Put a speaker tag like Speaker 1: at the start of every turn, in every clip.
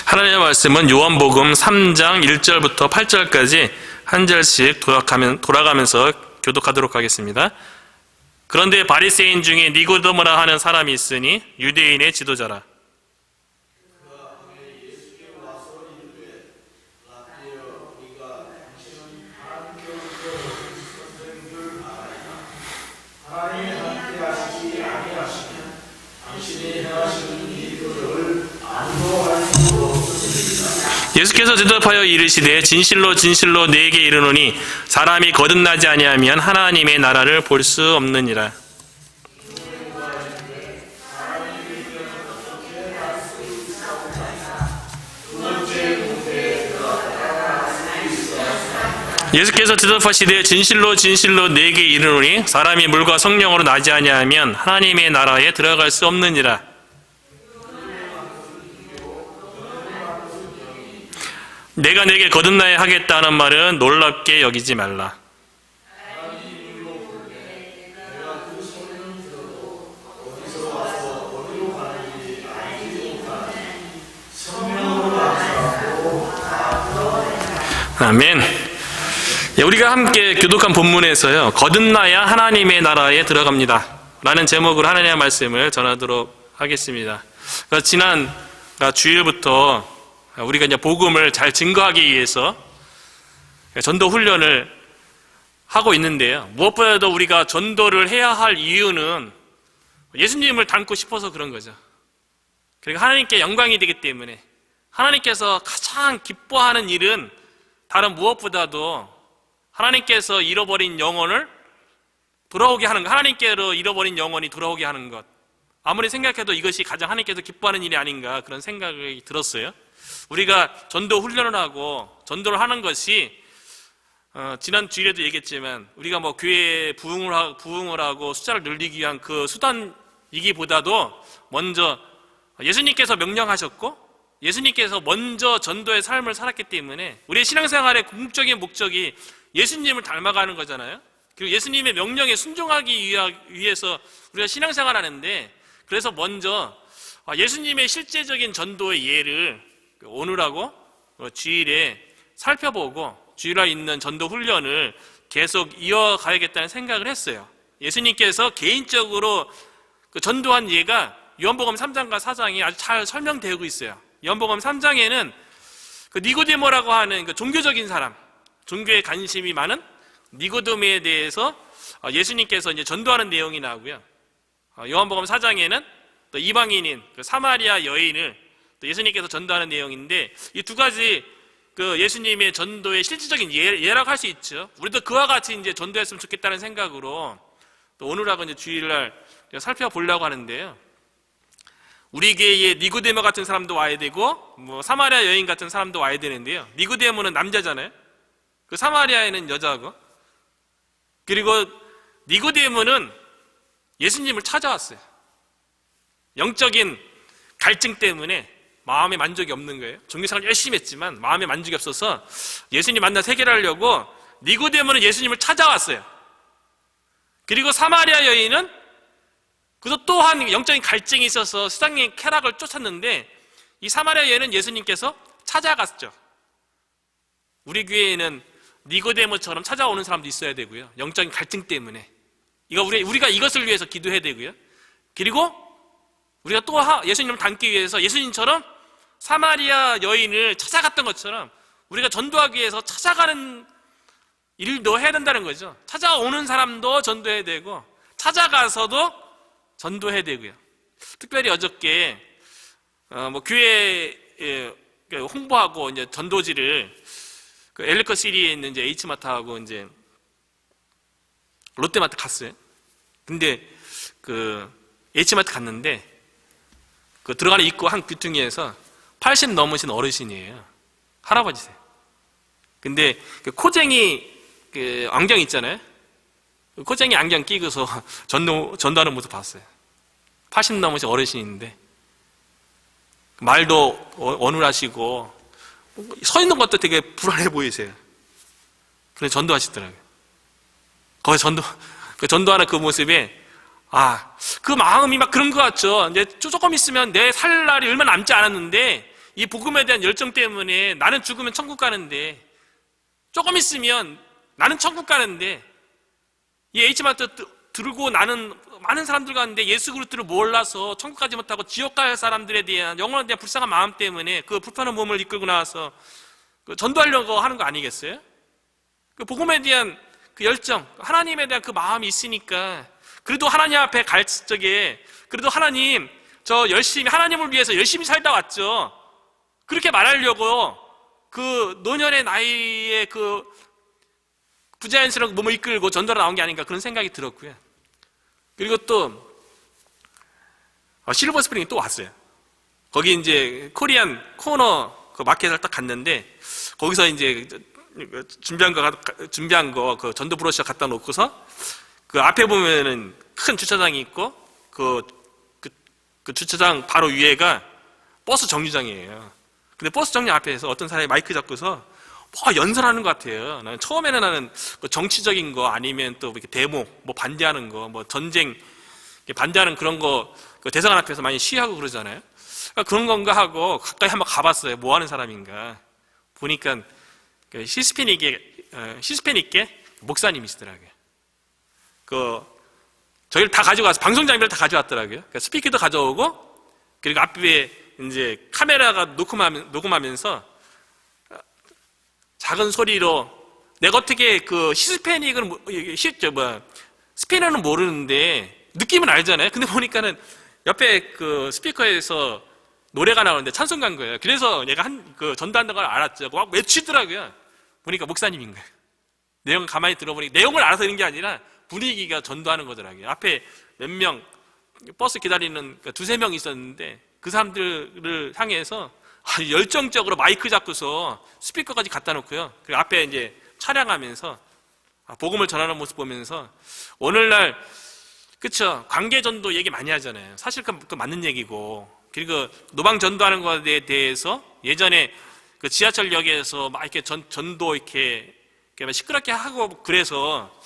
Speaker 1: 하나님의 말씀은 요한복음 3장 1절부터 8절까지 한 절씩 돌아가면서 교독하도록 하겠습니다. 그런데 바리새인 중에 니고데모라 하는 사람이 있으니 유대인의 지도자라. 예수께서 대답하여 이르시되 진실로 진실로 네게 이르노니 사람이 거듭나지 아니하면 하나님의 나라를 볼 수 없느니라. 예수께서 대답하시되 진실로 진실로 네게 이르노니 사람이 물과 성령으로 나지 아니하면 하나님의 나라에 들어갈 수 없느니라. 내가 네게 거듭나야 하겠다는 말은 놀랍게 여기지 말라. 아멘. 우리가 함께 교독한 본문에서요, 거듭나야 하나님의 나라에 들어갑니다 라는 제목으로 하나님의 말씀을 전하도록 하겠습니다. 지난 주일부터 우리가 이제 복음을 잘 증거하기 위해서 전도 훈련을 하고 있는데요. 무엇보다도 우리가 전도를 해야 할 이유는 예수님을 닮고 싶어서 그런 거죠. 그리고 하나님께 영광이 되기 때문에 하나님께서 가장 기뻐하는 일은 다른 무엇보다도 하나님께서 잃어버린 영혼을 돌아오게 하는 것, 하나님께로 잃어버린 영혼이 돌아오게 하는 것. 아무리 생각해도 이것이 가장 하나님께서 기뻐하는 일이 아닌가 그런 생각이 들었어요. 우리가 전도 훈련을 하고 전도를 하는 것이 지난 주일에도 얘기했지만 우리가 뭐 교회에 부흥을 하고 숫자를 늘리기 위한 그 수단이기보다도 먼저 예수님께서 명령하셨고 예수님께서 먼저 전도의 삶을 살았기 때문에 우리의 신앙생활의 궁극적인 목적이 예수님을 닮아가는 거잖아요. 그리고 예수님의 명령에 순종하기 위해서 우리가 신앙생활을 하는데, 그래서 먼저 예수님의 실제적인 전도의 예를 오늘하고 주일에 살펴보고 주일에 있는 전도 훈련을 계속 이어가야겠다는 생각을 했어요. 예수님께서 개인적으로 그 전도한 예가 요한복음 3장과 4장이 아주 잘 설명되고 있어요. 요한복음 3장에는 그 니고데모라고 하는 그 종교적인 사람, 종교에 관심이 많은 니고데모에 대해서 예수님께서 이제 전도하는 내용이 나오고요. 요한복음 4장에는 또 이방인인 그 사마리아 여인을 또 예수님께서 전도하는 내용인데, 이 두 가지 그 예수님의 전도의 실질적인 예라고 할 수 있죠. 우리도 그와 같이 이제 전도했으면 좋겠다는 생각으로 또 오늘하고 이제 주일날 살펴보려고 하는데요. 우리 교회에 니고데모 같은 사람도 와야 되고, 뭐 사마리아 여인 같은 사람도 와야 되는데요. 니고데모는 남자잖아요. 그 사마리아에는 여자고, 그리고 니고데모는 예수님을 찾아왔어요. 영적인 갈증 때문에 마음에 만족이 없는 거예요. 종교생활 열심히 했지만 마음에 만족이 없어서 예수님 만나서 해결하려고 니고데모는 예수님을 찾아왔어요. 그리고 사마리아 여인은 그것도 또한 영적인 갈증이 있어서 세상의 쾌락을 쫓았는데, 이 사마리아 여인은 예수님께서 찾아갔죠. 우리 교회에는 니고데모처럼 찾아오는 사람도 있어야 되고요. 영적인 갈증 때문에 우리가 이것을 위해서 기도해야 되고요. 그리고 우리가 또 예수님을 닮기 위해서 예수님처럼 사마리아 여인을 찾아갔던 것처럼 우리가 전도하기 위해서 찾아가는 일도 해야 된다는 거죠. 찾아오는 사람도 전도해야 되고 찾아가서도 전도해야 되고요. 특별히 어저께 뭐 교회 홍보하고 이제 전도지를 그 엘리커 시리에 있는 이제 H마트하고 이제 롯데마트 갔어요. 근데 그 H마트 갔는데 그 들어가는 입구 한 귀퉁이에서 80 넘으신 어르신이에요. 할아버지세요. 근데 그 코쟁이 그 안경 있잖아요. 그 코쟁이 안경 끼고서 전도하는 모습 봤어요. 80 넘으신 어르신인데 말도 어눌하시고 서 있는 것도 되게 불안해 보이세요. 그래서 전도하시더라고요. 거기서 전도하는 그 모습에 그 마음이 막 그런 것 같죠. 이제 조금 있으면 내 살 날이 얼마 남지 않았는데 이 복음에 대한 열정 때문에 나는 죽으면 천국 가는데, 조금 있으면 나는 천국 가는데, 이 H마트 들고 나는 많은 사람들 가는데 예수 그리스도를 몰라서 천국 가지 못하고 지옥 갈 사람들에 대한 영혼에 대한 불쌍한 마음 때문에 그 불편한 몸을 이끌고 나와서 전도하려고 하는 거 아니겠어요? 그 복음에 대한 그 열정, 하나님에 대한 그 마음이 있으니까, 그래도 하나님 앞에 갈 적에 그래도 하나님, 저 열심히 하나님을 위해서 열심히 살다 왔죠. 그렇게 말하려고 그 노년의 나이에 그 부자연스러운 몸을 이끌고 전도로 나온 게 아닌가, 그런 생각이 들었고요. 그리고 또 실버 스프링이 또 왔어요. 거기 이제 코리안 코너 그 마켓을 딱 갔는데, 거기서 이제 준비한 거 그 전도 브로셔 갖다 놓고서 그 앞에 보면은 큰 주차장이 있고 그 주차장 바로 위에가 버스 정류장이에요. 근데 버스 정류장 앞에서 어떤 사람이 마이크 잡고서 뭐 연설하는 것 같아요. 처음에는 그 정치적인 거 아니면 또 이렇게 데모, 뭐 반대하는 거, 뭐 전쟁 반대하는 그런 거, 그 대사관 앞에서 많이 시위하고 그러잖아요. 그러니까 그런 건가 하고 가까이 한번 가봤어요. 뭐 하는 사람인가 보니까 그 히스패닉계 목사님이시더라고요. 저희를 다 가져가서 방송 장비를 다 가져왔더라고요. 그러니까 스피커도 가져오고, 그리고 앞에 이제 카메라가 녹음하면서 작은 소리로, 내가 어떻게 그 히스패닉은 스페인어는 모르는데 느낌은 알잖아요. 근데 보니까는 옆에 그 스피커에서 노래가 나오는데 찬송가인 거예요. 그래서 얘가 전도한다는 걸 알았죠. 막 외치더라고요. 보니까 목사님인 거예요. 내용을 가만히 들어보니 내용을 알아서 있는 게 아니라 분위기가 전도하는 거더라고요. 앞에 몇 명 버스 기다리는 두세 명 있었는데 그 사람들을 향해서 열정적으로 마이크 잡고서 스피커까지 갖다 놓고요. 그리고 앞에 이제 찬양하면서 복음을 전하는 모습 보면서, 오늘날 그쵸, 관계 전도 얘기 많이 하잖아요. 사실 그 맞는 얘기고, 그리고 노방 전도하는 것에 대해서 예전에 그 지하철역에서 막 이렇게 전도 이렇게 시끄럽게 하고, 그래서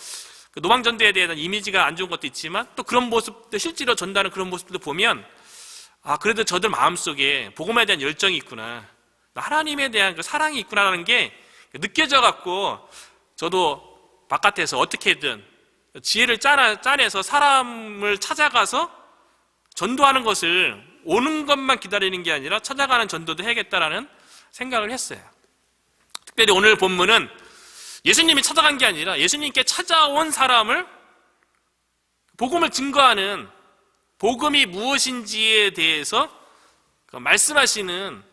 Speaker 1: 그 노방 전도에 대한 이미지가 안 좋은 것도 있지만, 또 그런 모습도 실제로 전도하는 그런 모습도 보면, 그래도 저들 마음속에 복음에 대한 열정이 있구나, 하나님에 대한 그 사랑이 있구나라는 게 느껴져 갖고, 저도 바깥에서 어떻게든 지혜를 짜내서 사람을 찾아가서 전도하는 것을, 오는 것만 기다리는 게 아니라 찾아가는 전도도 해야겠다라는 생각을 했어요. 특별히 오늘 본문은 예수님이 찾아간 게 아니라 예수님께 찾아온 사람을 복음을 증거하는, 복음이 무엇인지에 대해서 말씀하시는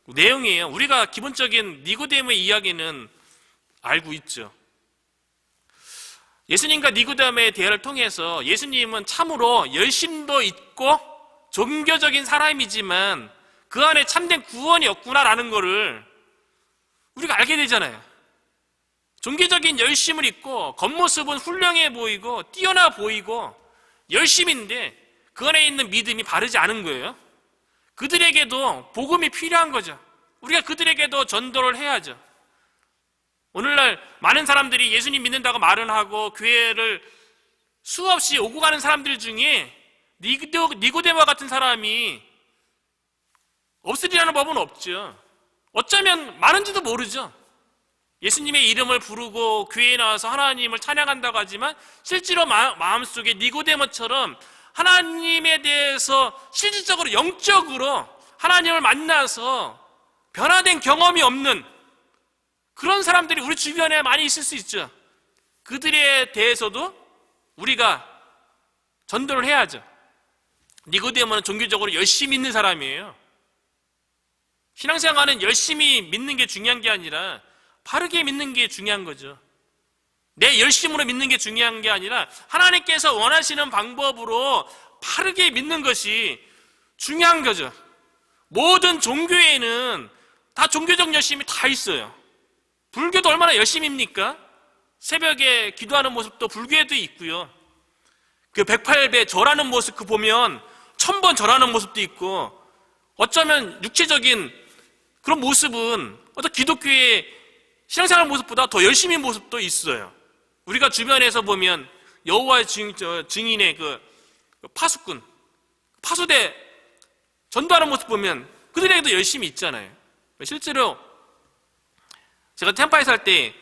Speaker 1: 내용이에요. 우리가 기본적인 니고데모의 이야기는 알고 있죠. 예수님과 니고데모의 대화를 통해서 예수님은 참으로 열심도 있고 종교적인 사람이지만 그 안에 참된 구원이 없구나라는 것을 우리가 알게 되잖아요. 종교적인 열심을 있고 겉모습은 훌륭해 보이고 뛰어나 보이고 열심인데 그 안에 있는 믿음이 바르지 않은 거예요. 그들에게도 복음이 필요한 거죠. 우리가 그들에게도 전도를 해야죠. 오늘날 많은 사람들이 예수님 믿는다고 말은 하고 교회를 수없이 오고 가는 사람들 중에 니고데모 같은 사람이 없으리라는 법은 없죠. 어쩌면 많은지도 모르죠. 예수님의 이름을 부르고 교회에 나와서 하나님을 찬양한다고 하지만 실제로 마음속에 니고데모처럼 하나님에 대해서 실질적으로 영적으로 하나님을 만나서 변화된 경험이 없는 그런 사람들이 우리 주변에 많이 있을 수 있죠. 그들에 대해서도 우리가 전도를 해야죠. 니고데모는 종교적으로 열심히 믿는 사람이에요. 신앙생활은 열심히 믿는 게 중요한 게 아니라 바르게 믿는 게 중요한 거죠. 내 열심으로 믿는 게 중요한 게 아니라 하나님께서 원하시는 방법으로 바르게 믿는 것이 중요한 거죠. 모든 종교에는 다 종교적 열심이 다 있어요. 불교도 얼마나 열심입니까? 새벽에 기도하는 모습도 불교에도 있고요. 그 108배 절하는 모습 그 보면 1000번 절하는 모습도 있고, 어쩌면 육체적인 그런 모습은 어떤 기독교의 신앙생활 모습보다 더 열심히 모습도 있어요. 우리가 주변에서 보면 여호와의 증인의 그 파수꾼, 파수대 전도하는 모습 보면 그들에게도 열심히 있잖아요. 실제로 제가 템파에 살 때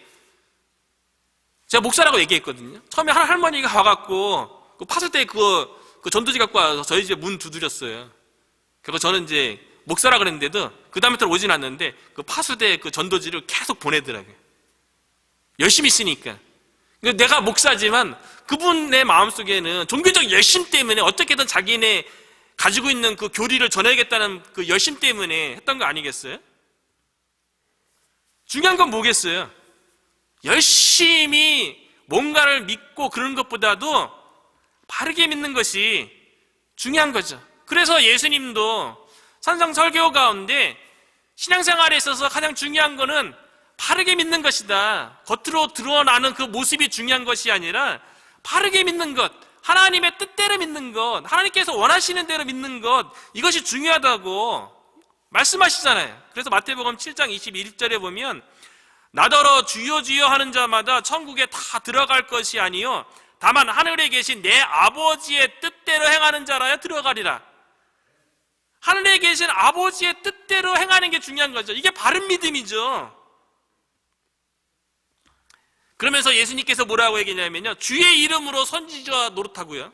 Speaker 1: 제가 목사라고 얘기했거든요. 처음에 한 할머니가 와갖고 그 파수대 그 전도지 갖고 와서 저희 집에 문 두드렸어요. 그래서 저는 이제 목사라 그랬는데도 그 다음부터 오진 않는데 그 파수대 그 전도지를 계속 보내더라고요. 열심히 있으니까. 내가 목사지만 그분의 마음속에는 종교적 열심 때문에 어떻게든 자기네 가지고 있는 그 교리를 전해야겠다는 그 열심 때문에 했던 거 아니겠어요? 중요한 건 뭐겠어요? 열심히 뭔가를 믿고 그런 것보다도 바르게 믿는 것이 중요한 거죠. 그래서 예수님도 산상 설교 가운데 신앙생활에 있어서 가장 중요한 거는 바르게 믿는 것이다. 겉으로 드러나는 그 모습이 중요한 것이 아니라 바르게 믿는 것, 하나님의 뜻대로 믿는 것, 하나님께서 원하시는 대로 믿는 것, 이것이 중요하다고 말씀하시잖아요. 그래서 마태복음 7장 21절에 보면 나더러 주여 주여 하는 자마다 천국에 다 들어갈 것이 아니요 다만 하늘에 계신 내 아버지의 뜻대로 행하는 자라야 들어가리라. 하늘에 계신 아버지의 뜻대로 행하는 게 중요한 거죠. 이게 바른 믿음이죠. 그러면서 예수님께서 뭐라고 얘기냐면요, 주의 이름으로 선지자 노릇하고요.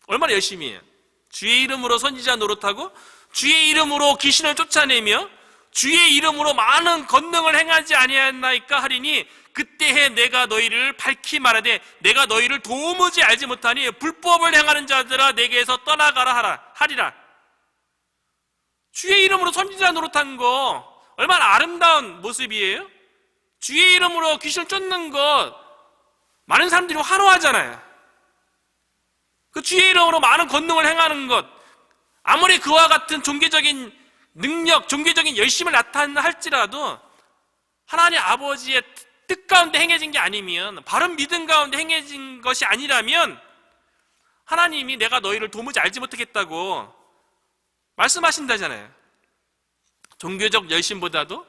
Speaker 1: 얼마나 열심히 해요. 주의 이름으로 선지자 노릇하고 주의 이름으로 귀신을 쫓아내며 주의 이름으로 많은 권능을 행하지 아니하였나이까 하리니 그때에 내가 너희를 밝히 말하되 내가 너희를 도무지 알지 못하니 불법을 행하는 자들아 내게서 떠나가라 하리라. 주의 이름으로 선지자 노릇한 거 얼마나 아름다운 모습이에요? 주의 이름으로 귀신을 쫓는 것 많은 사람들이 환호하잖아요. 그 주의 이름으로 많은 권능을 행하는 것, 아무리 그와 같은 종교적인 능력, 종교적인 열심을 나타할지라도 하나님 아버지의 뜻 가운데 행해진 게 아니면, 바른 믿음 가운데 행해진 것이 아니라면 하나님이 내가 너희를 도무지 알지 못하겠다고 말씀하신다잖아요. 종교적 열심보다도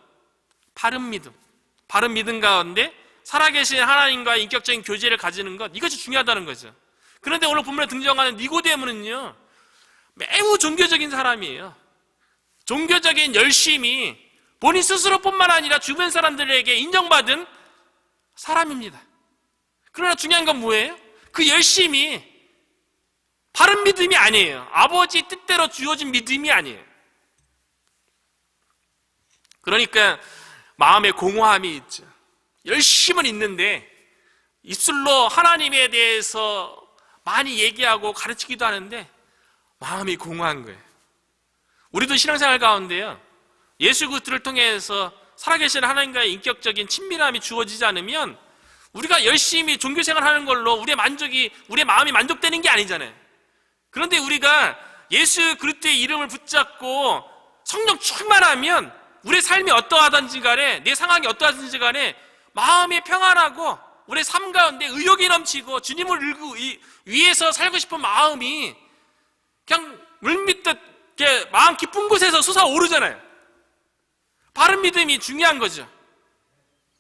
Speaker 1: 바른 믿음 가운데 살아계신 하나님과의 인격적인 교제를 가지는 것, 이것이 중요하다는 거죠. 그런데 오늘 본문에 등장하는 니고데모는요, 매우 종교적인 사람이에요. 종교적인 열심이 본인 스스로뿐만 아니라 주변 사람들에게 인정받은 사람입니다. 그러나 중요한 건 뭐예요? 그 열심이 바른 믿음이 아니에요. 아버지 뜻대로 주어진 믿음이 아니에요. 그러니까 마음에 공허함이 있죠. 열심은 있는데 입술로 하나님에 대해서 많이 얘기하고 가르치기도 하는데 마음이 공허한 거예요. 우리도 신앙생활 가운데요, 예수 그리스도를 통해서 살아계신 하나님과의 인격적인 친밀함이 주어지지 않으면 우리가 열심히 종교생활하는 걸로 우리의 마음이 만족되는 게 아니잖아요. 그런데 우리가 예수 그리스도의 이름을 붙잡고 성령 충만하면 우리의 삶이 어떠하든지 간에, 내 상황이 어떠하든지 간에 마음이 평안하고 우리의 삶 가운데 의욕이 넘치고 주님을 위해서 살고 싶은 마음이 그냥 물밀듯 이렇게 마음 깊은 곳에서 솟아오르잖아요. 바른 믿음이 중요한 거죠.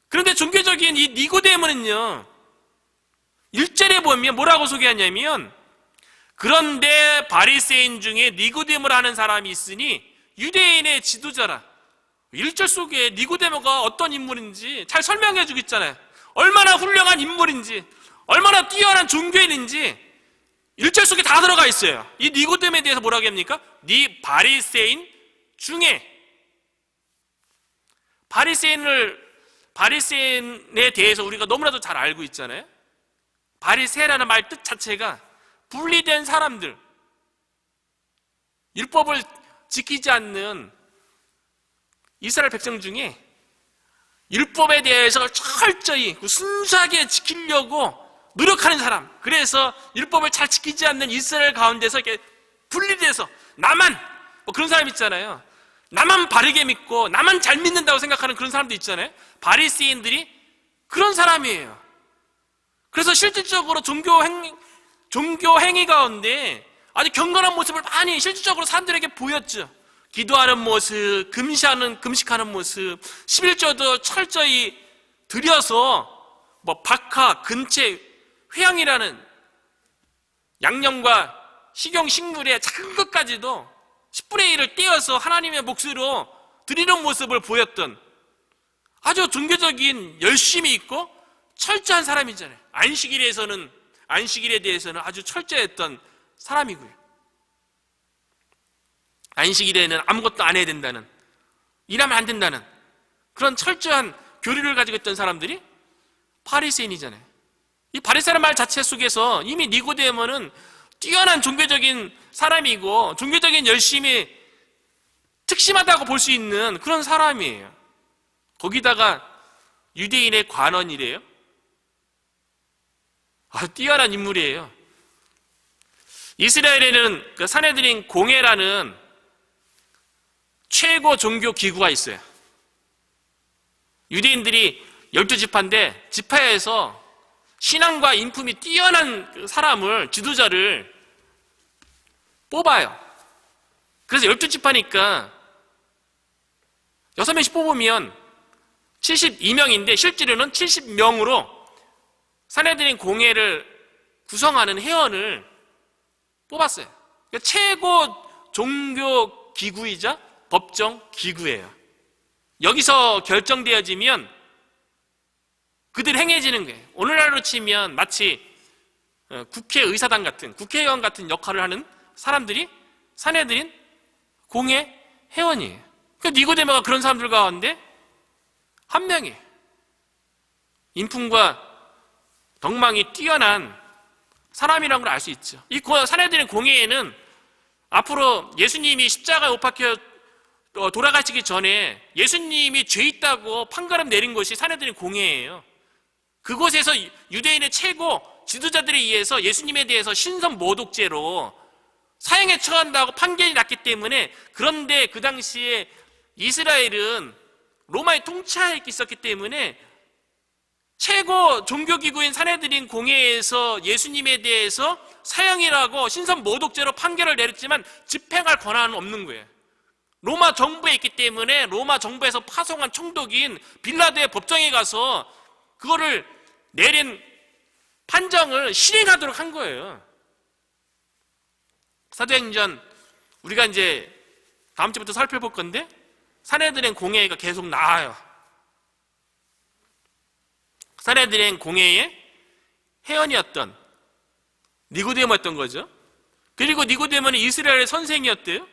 Speaker 1: 그런데 종교적인 이 니고데모는요, 1절에 보면 뭐라고 소개하냐면, 그런데 바리새인 중에 니고데모라는 사람이 있으니 유대인의 지도자라. 1절 속에 니고데모가 어떤 인물인지 잘 설명해 주고 있잖아요. 얼마나 훌륭한 인물인지, 얼마나 뛰어난 종교인인지 1절 속에 다 들어가 있어요. 이 니고데모에 대해서 뭐라고 합니까? 네 바리새인 중에. 바리새인에 대해서 우리가 너무나도 잘 알고 있잖아요. 바리새라는 말 뜻 자체가 분리된 사람들, 율법을 지키지 않는 이스라엘 백성 중에 율법에 대해서 철저히 순수하게 지키려고 노력하는 사람, 그래서 율법을 잘 지키지 않는 이스라엘 가운데서 이렇게 분리돼서 나만, 그런 사람 있잖아요. 나만 바르게 믿고 나만 잘 믿는다고 생각하는 그런 사람도 있잖아요. 바리새인들이 그런 사람이에요. 그래서 실질적으로 종교 행위 가운데 아주 경건한 모습을 많이 실질적으로 사람들에게 보였죠. 기도하는 모습, 금식하는 모습, 11조도 철저히 드려서 박하, 근체, 회양이라는 양념과 식용, 식물의 작은 것까지도 10분의 1을 떼어서 하나님의 몫으로 드리는 모습을 보였던 아주 종교적인 열심이 있고 철저한 사람이잖아요. 안식일에 대해서는 아주 철저했던 사람이고요. 안식일에는 아무것도 안 해야 된다는, 일하면 안 된다는 그런 철저한 교리를 가지고 있던 사람들이 바리새인이잖아요. 이 바리새인 말 자체 속에서 이미 니고데모는 뛰어난 종교적인 사람이고 종교적인 열심이 특심하다고 볼 수 있는 그런 사람이에요. 거기다가 유대인의 관원이래요. 아주 뛰어난 인물이에요. 이스라엘에는 그 산헤드린 공회라는 최고 종교 기구가 있어요. 유대인들이 12지파인데 지파에서 신앙과 인품이 뛰어난 그 사람을, 지도자를 뽑아요. 그래서 12지파니까 6명씩 뽑으면 72명인데 실제로는 70명으로 산헤드린 공회를 구성하는 회원을 뽑았어요. 그러니까 최고 종교 기구이자 법정 기구예요. 여기서 결정되어지면 그들 행해지는 거예요. 오늘날로 치면 마치 국회의사당 같은, 국회의원 같은 역할을 하는 사람들이 산헤드린 공회 회원이에요. 그러니까 니고데모가 그런 사람들 가운데 한 명이에요. 인품과 덕망이 뛰어난 사람이라는 걸 알 수 있죠. 이 산헤드린 공회에는 앞으로 예수님이 십자가에 못 박혀 돌아가시기 전에 예수님이 죄 있다고 판가름 내린 것이 산헤드린 공회예요. 그곳에서 유대인의 최고 지도자들에 의해서 예수님에 대해서 신선모독죄로 사형에 처한다고 판결이 났기 때문에, 그런데 그 당시에 이스라엘은 로마에 통치하에 있었기 때문에 최고 종교기구인 산헤드린 공회에서 예수님에 대해서 사형이라고 신선모독죄로 판결을 내렸지만 집행할 권한은 없는 거예요. 로마 정부에 있기 때문에 로마 정부에서 파송한 총독인 빌라도의 법정에 가서 그거를 내린 판정을 실행하도록 한 거예요. 사도행전 우리가 이제 다음 주부터 살펴볼 건데 산헤드린 공회가 계속 나와요. 산헤드린 공회의 회원이었던 니고데모였던 거죠. 그리고 니고데모는 이스라엘의 선생이었대요.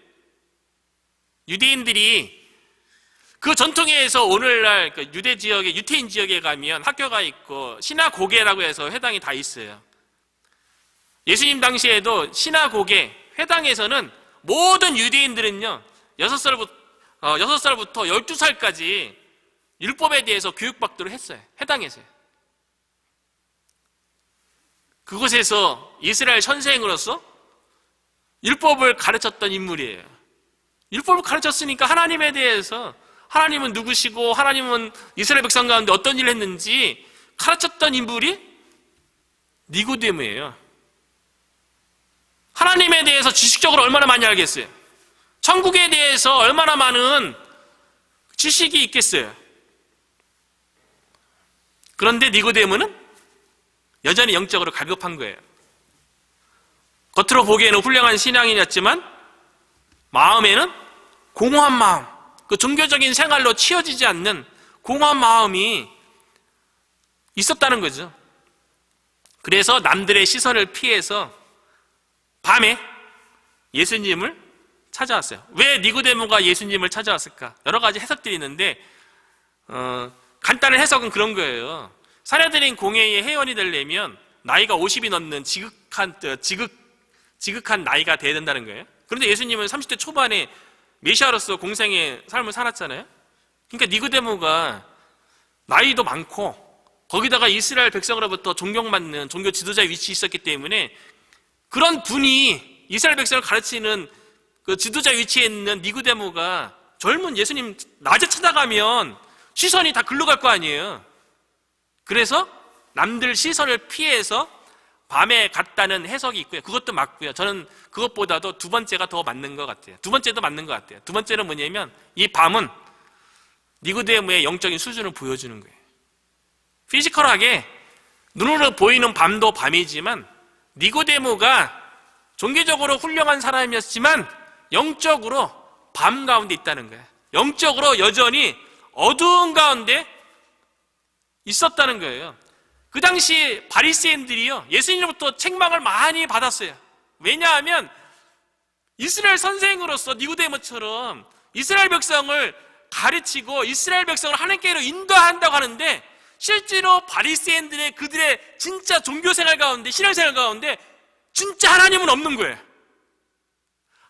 Speaker 1: 유대인들이 그 전통에 의해서 오늘날 그 유대 지역에, 유태인 지역에 가면 학교가 있고 시나고게라고 해서 회당이 다 있어요. 예수님 당시에도 시나고게, 회당에서는 모든 유대인들은요 6살부터 12살까지 율법에 대해서 교육받도록 했어요. 회당에서요. 그곳에서 이스라엘 선생으로서 율법을 가르쳤던 인물이에요. 율법을 가르쳤으니까 하나님에 대해서, 하나님은 누구시고 하나님은 이스라엘 백성 가운데 어떤 일을 했는지 가르쳤던 인물이 니고데모예요. 하나님에 대해서 지식적으로 얼마나 많이 알겠어요? 천국에 대해서 얼마나 많은 지식이 있겠어요? 그런데 니고데모는 여전히 영적으로 갈급한 거예요. 겉으로 보기에는 훌륭한 신앙인이었지만 마음에는 공허한 마음, 그 종교적인 생활로 치여지지 않는 공허한 마음이 있었다는 거죠. 그래서 남들의 시선을 피해서 밤에 예수님을 찾아왔어요. 왜 니고데모가 예수님을 찾아왔을까? 여러 가지 해석들이 있는데 간단한 해석은 그런 거예요. 산헤드린 공회의 회원이 되려면 나이가 50이 넘는 지극한 나이가 돼야 된다는 거예요. 그런데 예수님은 30대 초반에 메시아로서 공생의 삶을 살았잖아요. 그러니까 니고데모가 나이도 많고 거기다가 이스라엘 백성으로부터 존경받는 종교 지도자의 위치에 있었기 때문에 그런 분이 이스라엘 백성을 가르치는 그 지도자 위치에 있는 니고데모가 젊은 예수님 낮에 찾아가면 시선이 다 글로 갈 거 아니에요. 그래서 남들 시선을 피해서 밤에 갔다는 해석이 있고요. 그것도 맞고요. 저는 그것보다도 두 번째가 더 맞는 것 같아요. 두 번째도 맞는 것 같아요. 두 번째는 뭐냐면 이 밤은 니고데모의 영적인 수준을 보여주는 거예요. 피지컬하게 눈으로 보이는 밤도 밤이지만 니고데모가 종교적으로 훌륭한 사람이었지만 영적으로 밤 가운데 있다는 거예요. 영적으로 여전히 어두운 가운데 있었다는 거예요. 그 당시 바리새인들이요, 예수님으로부터 책망을 많이 받았어요. 왜냐하면 이스라엘 선생으로서 니고데모처럼 이스라엘 백성을 가르치고 이스라엘 백성을 하나님께로 인도한다고 하는데, 실제로 바리새인들의 그들의 진짜 종교생활 가운데, 신앙생활 가운데 진짜 하나님은 없는 거예요.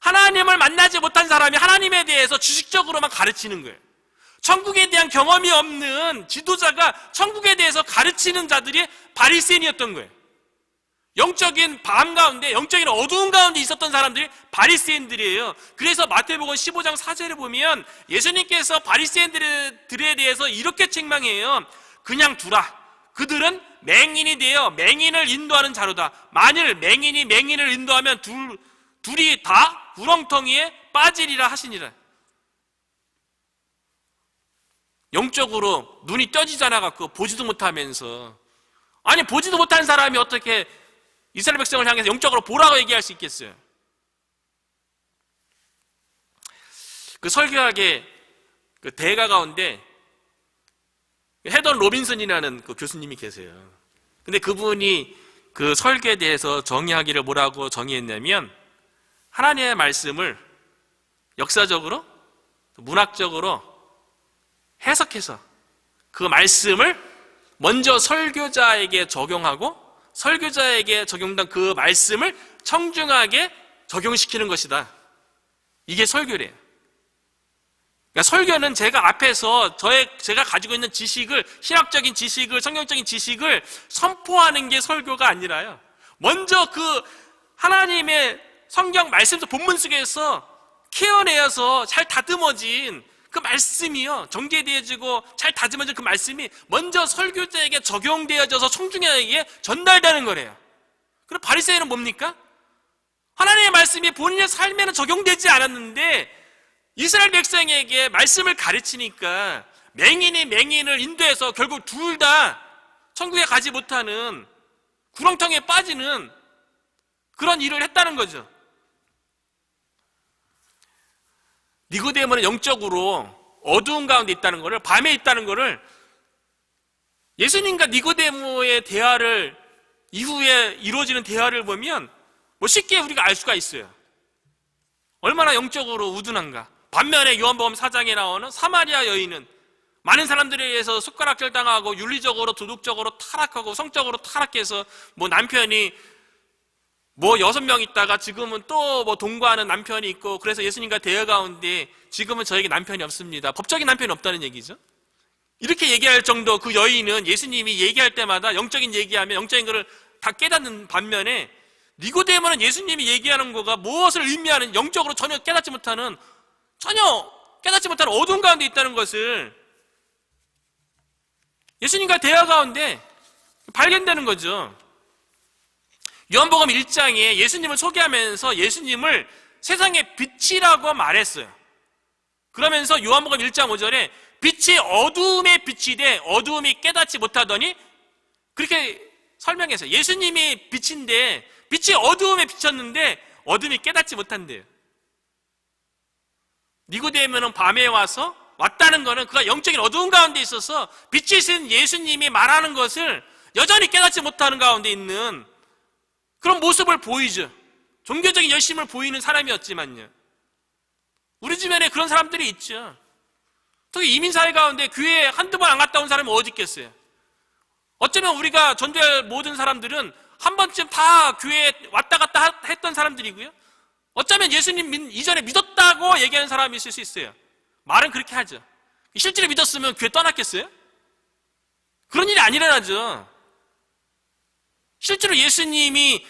Speaker 1: 하나님을 만나지 못한 사람이 하나님에 대해서 주식적으로만 가르치는 거예요. 천국에 대한 경험이 없는 지도자가 천국에 대해서 가르치는 자들이 바리새인이었던 거예요. 영적인 밤 가운데, 영적인 어두운 가운데 있었던 사람들이 바리새인들이에요. 그래서 마태복음 15장 4절에 보면 예수님께서 바리새인들에 대해서 이렇게 책망해요. 그냥 두라. 그들은 맹인이 되어 맹인을 인도하는 자로다. 만일 맹인이 맹인을 인도하면 둘이 다 구렁텅이에 빠지리라 하시니라. 영적으로 눈이 떠지지 않아갖고 보지도 못하면서, 아니 보지도 못한 사람이 어떻게 이스라엘 백성을 향해서 영적으로 보라고 얘기할 수 있겠어요? 그 설교학의 그 대가 가운데 헤던 로빈슨이라는 그 교수님이 계세요. 근데 그분이 그 설교에 대해서 정의하기를 뭐라고 정의했냐면, 하나님의 말씀을 역사적으로, 문학적으로 해석해서 그 말씀을 먼저 설교자에게 적용하고, 설교자에게 적용된 그 말씀을 청중하게 적용시키는 것이다. 이게 설교래요. 그러니까 설교는 제가 앞에서 제가 가지고 있는 지식을, 신학적인 지식을, 성경적인 지식을 선포하는 게 설교가 아니라요, 먼저 그 하나님의 성경 말씀 본문 속에서 캐어내어서 잘 다듬어진 그 말씀이요, 정제되어지고 잘 다듬어진 그 말씀이 먼저 설교자에게 적용되어져서 청중에게 전달되는 거래요. 그럼 바리새인은 뭡니까? 하나님의 말씀이 본인의 삶에는 적용되지 않았는데 이스라엘 백성에게 말씀을 가르치니까 맹인이 맹인을 인도해서 결국 둘 다 천국에 가지 못하는, 구렁텅이에 빠지는 그런 일을 했다는 거죠. 니고데모는 영적으로 어두운 가운데 있다는 것을, 밤에 있다는 것을, 예수님과 니고데모의 대화를, 이후에 이루어지는 대화를 보면 뭐 쉽게 우리가 알 수가 있어요. 얼마나 영적으로 우둔한가. 반면에 요한복음 4장에 나오는 사마리아 여인은 많은 사람들에 의해서 숟가락질 당하고 윤리적으로, 도덕적으로 타락하고 성적으로 타락해서 뭐 남편이 뭐 6명 있다가 지금은 또 뭐 동거하는 남편이 있고, 그래서 예수님과 대화 가운데 지금은 저에게 남편이 없습니다. 법적인 남편이 없다는 얘기죠. 이렇게 얘기할 정도 그 여인은 예수님이 얘기할 때마다 영적인 얘기하면 영적인 것을 다 깨닫는 반면에, 니고데모는 예수님이 얘기하는 거가 무엇을 의미하는, 영적으로 전혀 깨닫지 못하는 어두운 가운데 있다는 것을 예수님과 대화 가운데 발견되는 거죠. 요한복음 1장에 예수님을 소개하면서 예수님을 세상의 빛이라고 말했어요. 그러면서 요한복음 1장 5절에 빛이 어두움에 빛이 돼 어두움이 깨닫지 못하더니, 그렇게 설명했어요. 예수님이 빛인데 빛이 어두움에 비쳤는데 어둠이 깨닫지 못한대요. 니고데모는 밤에 왔다는 것은 그가 영적인 어두운 가운데 있어서 빛이신 예수님이 말하는 것을 여전히 깨닫지 못하는 가운데 있는 그런 모습을 보이죠. 종교적인 열심을 보이는 사람이었지만요, 우리 주변에 그런 사람들이 있죠. 특히 이민사회 가운데 교회에 한두 번 안 갔다 온 사람이 어디 있겠어요? 어쩌면 우리가 전도할 모든 사람들은 한 번쯤 다 교회에 왔다 갔다 했던 사람들이고요, 어쩌면 예수님 이전에 믿었다고 얘기하는 사람이 있을 수 있어요. 말은 그렇게 하죠. 실제로 믿었으면 교회 떠났겠어요? 그런 일이 안 일어나죠. 실제로 예수님이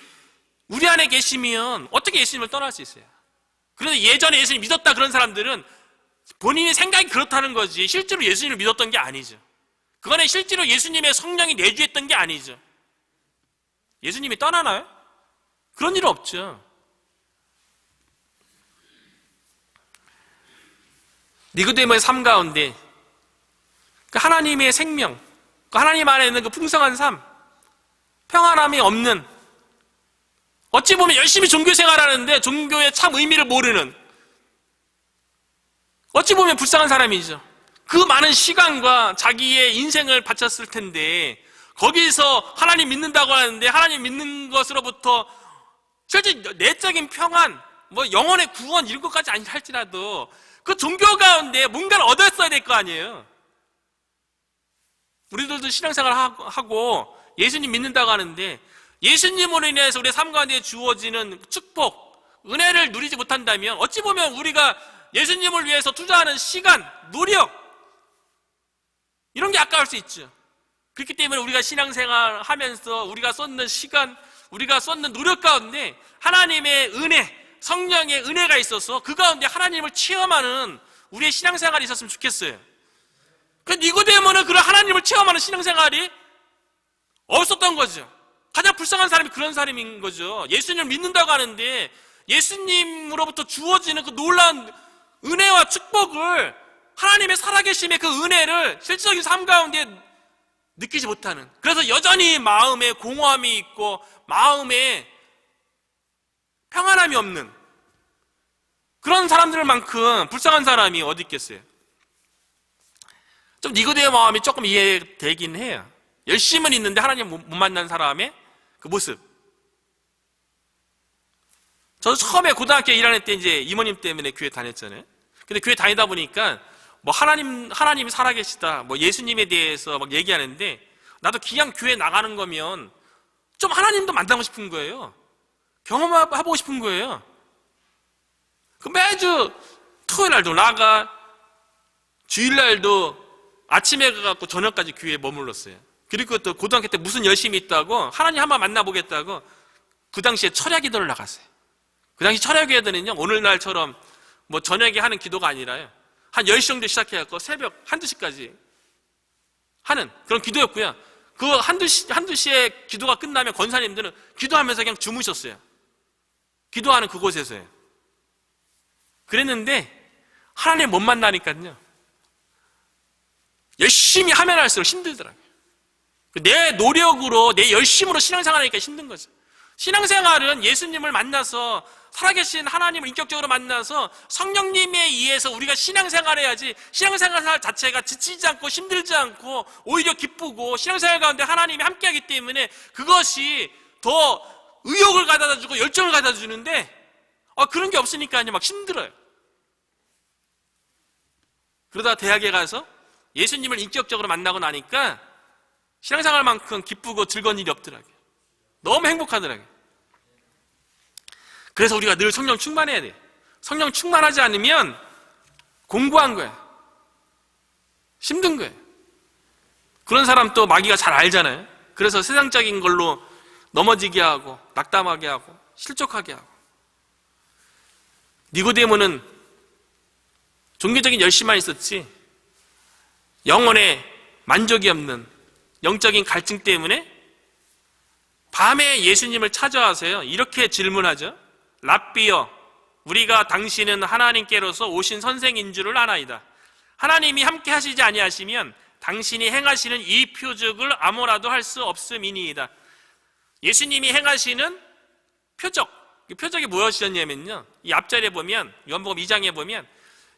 Speaker 1: 우리 안에 계시면 어떻게 예수님을 떠날 수 있어요? 그런데 예전에 예수님 믿었다 그런 사람들은 본인의 생각이 그렇다는 거지, 실제로 예수님을 믿었던 게 아니죠. 그거는 실제로 예수님의 성령이 내주했던 게 아니죠. 예수님이 떠나나요? 그런 일은 없죠. 니고데모의 삶 가운데 그 하나님의 생명, 그 하나님 안에 있는 그 풍성한 삶, 평안함이 없는, 어찌 보면 열심히 종교 생활하는데 종교의 참 의미를 모르는, 어찌 보면 불쌍한 사람이죠. 그 많은 시간과 자기의 인생을 바쳤을 텐데 거기서 하나님 믿는다고 하는데 하나님 믿는 것으로부터 실제 내적인 평안, 뭐 영혼의 구원 이런 것까지 아니 할지라도 그 종교 가운데 뭔가를 얻었어야 될 거 아니에요. 우리들도 신앙생활 하고 예수님 믿는다고 하는데 예수님으로 인해서 우리의 삶 가운데 주어지는 축복, 은혜를 누리지 못한다면 어찌 보면 우리가 예수님을 위해서 투자하는 시간, 노력 이런 게 아까울 수 있죠. 그렇기 때문에 우리가 신앙생활 하면서 우리가 쏟는 시간, 우리가 쏟는 노력 가운데 하나님의 은혜, 성령의 은혜가 있어서 그 가운데 하나님을 체험하는 우리의 신앙생활이 있었으면 좋겠어요. 그 니고데모는 그런 하나님을 체험하는 신앙생활이 없었던 거죠. 가장 불쌍한 사람이 그런 사람인 거죠. 예수님을 믿는다고 하는데 예수님으로부터 주어지는 그 놀라운 은혜와 축복을, 하나님의 살아계심의 그 은혜를 실질적인 삶 가운데 느끼지 못하는, 그래서 여전히 마음에 공허함이 있고 마음에 평안함이 없는 그런 사람들만큼 불쌍한 사람이 어디 있겠어요. 좀 니고데의 마음이 조금 이해되긴 해요. 열심은 있는데 하나님 못 만난 사람의 그 모습. 저도 처음에 고등학교 1학년 때 이제 이모님 때문에 교회 다녔잖아요. 근데 교회 다니다 보니까 뭐 하나님이 살아계시다, 뭐 예수님에 대해서 막 얘기하는데 나도 그냥 교회 나가는 거면 좀 하나님도 만나고 싶은 거예요. 경험해보고 싶은 거예요. 그 매주 토요일 날도 나가, 주일날도 아침에 가갖고 저녁까지 교회에 머물렀어요. 그리고 또 고등학교 때 무슨 열심히 있다고 하나님 한번 만나보겠다고 그 당시에 철야 기도를 나갔어요. 그 당시 철야 기도는요, 오늘날처럼 뭐 저녁에 하는 기도가 아니라요, 한 10시 정도 시작해갖고 새벽 1~2시까지 하는 그런 기도였고요. 그 1~2시에 기도가 끝나면 권사님들은 기도하면서 그냥 주무셨어요. 기도하는 그곳에서요. 그랬는데 하나님 못 만나니까요, 열심히 하면 할수록 힘들더라고요. 내 노력으로, 내 열심으로 신앙생활 하니까 힘든 거죠. 신앙생활은 예수님을 만나서, 살아계신 하나님을 인격적으로 만나서 성령님에 의해서 우리가 신앙생활 해야지, 신앙생활 자체가 지치지 않고 힘들지 않고 오히려 기쁘고 신앙생활 가운데 하나님이 함께하기 때문에 그것이 더 의욕을 가져다주고 열정을 가져다주는데 그런 게 없으니까요, 막 힘들어요. 그러다 대학에 가서 예수님을 인격적으로 만나고 나니까 신앙생활만큼 기쁘고 즐거운 일이 없더라고요. 너무 행복하더라고요. 그래서 우리가 늘 성령 충만해야 돼요. 성령 충만하지 않으면 공부한 거예요. 힘든 거예요. 그런 사람 또 마귀가 잘 알잖아요. 그래서 세상적인 걸로 넘어지게 하고 낙담하게 하고 실족하게 하고. 니고데모는 종교적인 열심만 있었지 영혼에 만족이 없는 영적인 갈증 때문에 밤에 예수님을 찾아와서요, 이렇게 질문하죠. 랍비여, 우리가 당신은 하나님께로서 오신 선생인 줄을 아나이다. 하나님이 함께 하시지 아니하시면 당신이 행하시는 이 표적을 아무라도 할 수 없음이니이다. 예수님이 행하시는 표적, 이 표적이 무엇이었냐면요, 이 앞절에 보면, 요한복음 2장에 보면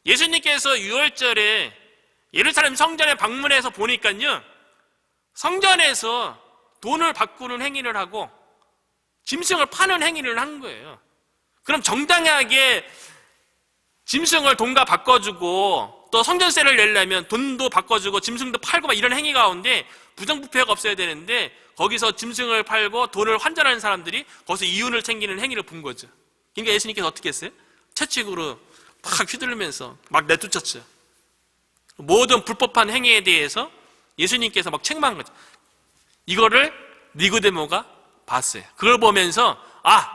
Speaker 1: 예수님께서 유월절에 예루살렘 성전에 방문해서 보니까요, 성전에서 돈을 바꾸는 행위를 하고 짐승을 파는 행위를 한 거예요. 그럼 정당하게 짐승을 돈과 바꿔주고 또 성전세를 내려면 돈도 바꿔주고 짐승도 팔고 막 이런 행위 가운데 부정부패가 없어야 되는데 거기서 짐승을 팔고 돈을 환전하는 사람들이 거기서 이윤을 챙기는 행위를 본 거죠. 그러니까 예수님께서 어떻게 했어요? 채찍으로 막 휘둘르면서 막 내쫓았죠. 모든 불법한 행위에 대해서 예수님께서 막 책망한 거죠. 이거를 니고데모가 봤어요. 그걸 보면서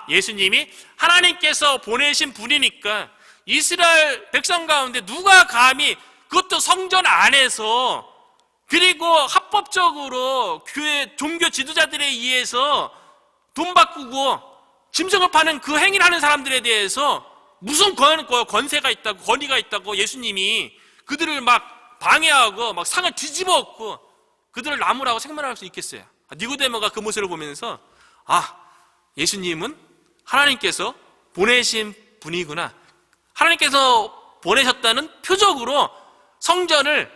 Speaker 1: 예수님이 하나님께서 보내신 분이니까 이스라엘 백성 가운데 누가 감히, 그것도 성전 안에서, 그리고 합법적으로 교회 종교 지도자들에 의해서 돈 바꾸고 짐승을 파는 그 행위를 하는 사람들에 대해서 무슨 권세가 있다고, 권위가 있다고 예수님이 그들을 막 방해하고 막 상을 뒤집어 엎고 그들을 나무라고 생멸할 수 있겠어요? 니고데모가 그 모습을 보면서 예수님은 하나님께서 보내신 분이구나. 하나님께서 보내셨다는 표적으로 성전을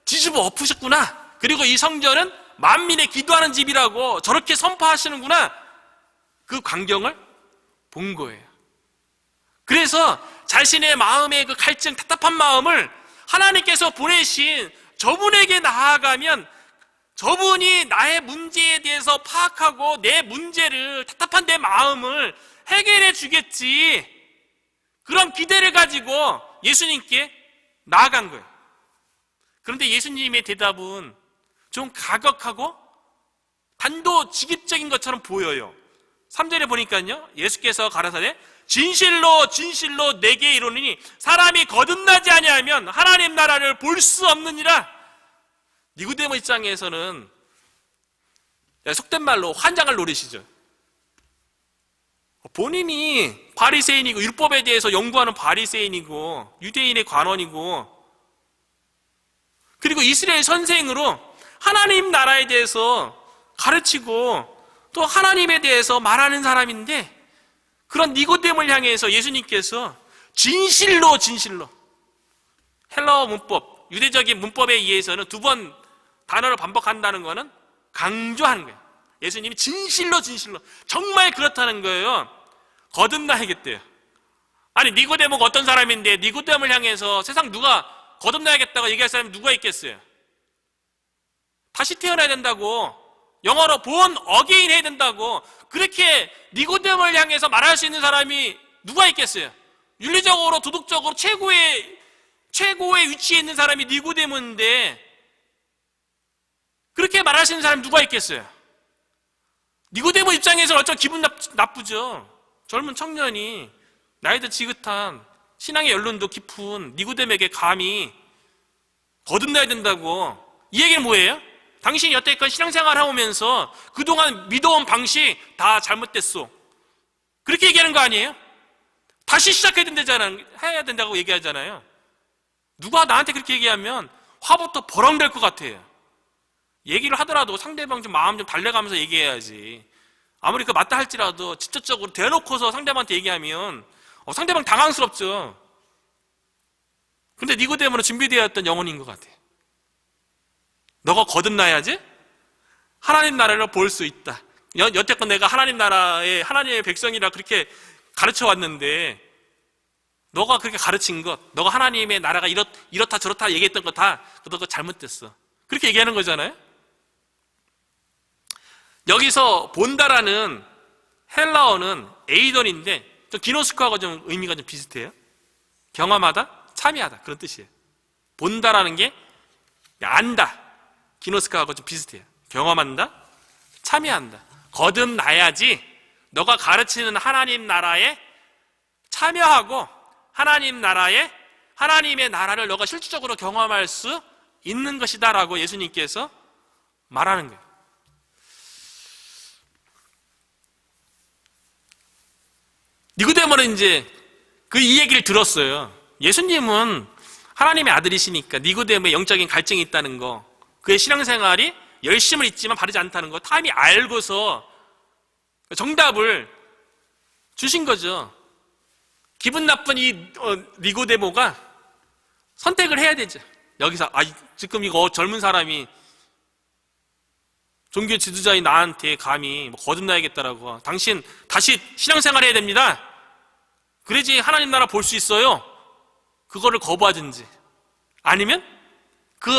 Speaker 1: 뒤집어 엎으셨구나. 그리고 이 성전은 만민의 기도하는 집이라고 저렇게 선포하시는구나. 그 광경을 본 거예요. 그래서 자신의 마음의 그 갈증, 답답한 마음을 하나님께서 보내신 저분에게 나아가면 저분이 나의 문제에 대해서 파악하고 내 문제를, 답답한 내 마음을 해결해 주겠지. 그런 기대를 가지고 예수님께 나아간 거예요. 그런데 예수님의 대답은 좀 가격하고 단도직입적인 것처럼 보여요. 3절에 보니까요, 예수께서 가라사대 진실로 진실로 내게 이르노니 사람이 거듭나지 아니하면 하나님 나라를 볼 수 없느니라. 니고데모 입장에서는 속된 말로 환장을 노리시죠. 본인이 바리새인이고 율법에 대해서 연구하는 바리새인이고 유대인의 관원이고 그리고 이스라엘 선생으로 하나님 나라에 대해서 가르치고 또 하나님에 대해서 말하는 사람인데, 그런 니고데모를 향해서 예수님께서 진실로 진실로, 헬라어 문법, 유대적인 문법에 의해서는 두 번 단어를 반복한다는 것은 강조하는 거예요. 예수님이 진실로 진실로 정말 그렇다는 거예요. 거듭나야겠대요. 아니, 니고데모가 어떤 사람인데 니고데모를 향해서 세상 누가 거듭나야겠다고 얘기할 사람이 누가 있겠어요? 다시 태어나야 된다고, 영어로 born again 해야 된다고, 그렇게 니고데모를 향해서 말할 수 있는 사람이 누가 있겠어요? 윤리적으로 도덕적으로 최고의 위치에 있는 사람이 니고데모인데 그렇게 말할 수 있는 사람이 누가 있겠어요? 니고데모 입장에서는 어쩌면 기분 나쁘죠. 젊은 청년이 나이도 지긋한 신앙의 연륜도 깊은 니고데모에게 감히 거듭나야 된다고, 이 얘기는 뭐예요? 당신이 여태껏 신앙생활 하오면서 그동안 믿어온 방식 다 잘못됐어, 그렇게 얘기하는 거 아니에요? 다시 시작해야 된다고 얘기하잖아요. 누가 나한테 그렇게 얘기하면 화부터 버럭될 것 같아요. 얘기를 하더라도 상대방 좀 마음 좀 달래가면서 얘기해야지. 아무리 그 맞다 할지라도 직접적으로 대놓고서 상대방한테 얘기하면 상대방 당황스럽죠. 근데 니고데모는 준비되어 있던 영혼인 것 같아요. 너가 거듭나야지 하나님 나라를 볼 수 있다. 여태껏 내가 하나님 나라의 하나님의 백성이라 그렇게 가르쳐 왔는데, 너가 그렇게 가르친 것, 너가 하나님의 나라가 이렇다 저렇다 얘기했던 거 다 너가 잘못됐어, 그렇게 얘기하는 거잖아요. 여기서 본다라는 헬라어는 에이돈인데 좀 기노스코하고 좀 의미가 좀 비슷해요. 경험하다, 참여하다, 그런 뜻이에요. 본다라는 게 안다, 기노스코하고 좀 비슷해요. 경험한다, 참여한다. 거듭나야지 너가 가르치는 하나님 나라에 참여하고 하나님의 나라를 너가 실질적으로 경험할 수 있는 것이다 라고 예수님께서 말하는 거예요. 니고데모는 이제 이 얘기를 들었어요. 예수님은 하나님의 아들이시니까 니고데모의 영적인 갈증이 있다는 거, 그의 신앙생활이 열심을 있지만 바르지 않다는 거 다 이미 알고서 정답을 주신 거죠. 기분 나쁜 이 니고데모가 선택을 해야 되죠. 여기서 지금 이거 젊은 사람이 종교 지도자인 나한테 감히 거듭나야겠다라고, 당신 다시 신앙생활 해야 됩니다, 그래야지 하나님 나라 볼 수 있어요, 그거를 거부하든지, 아니면 그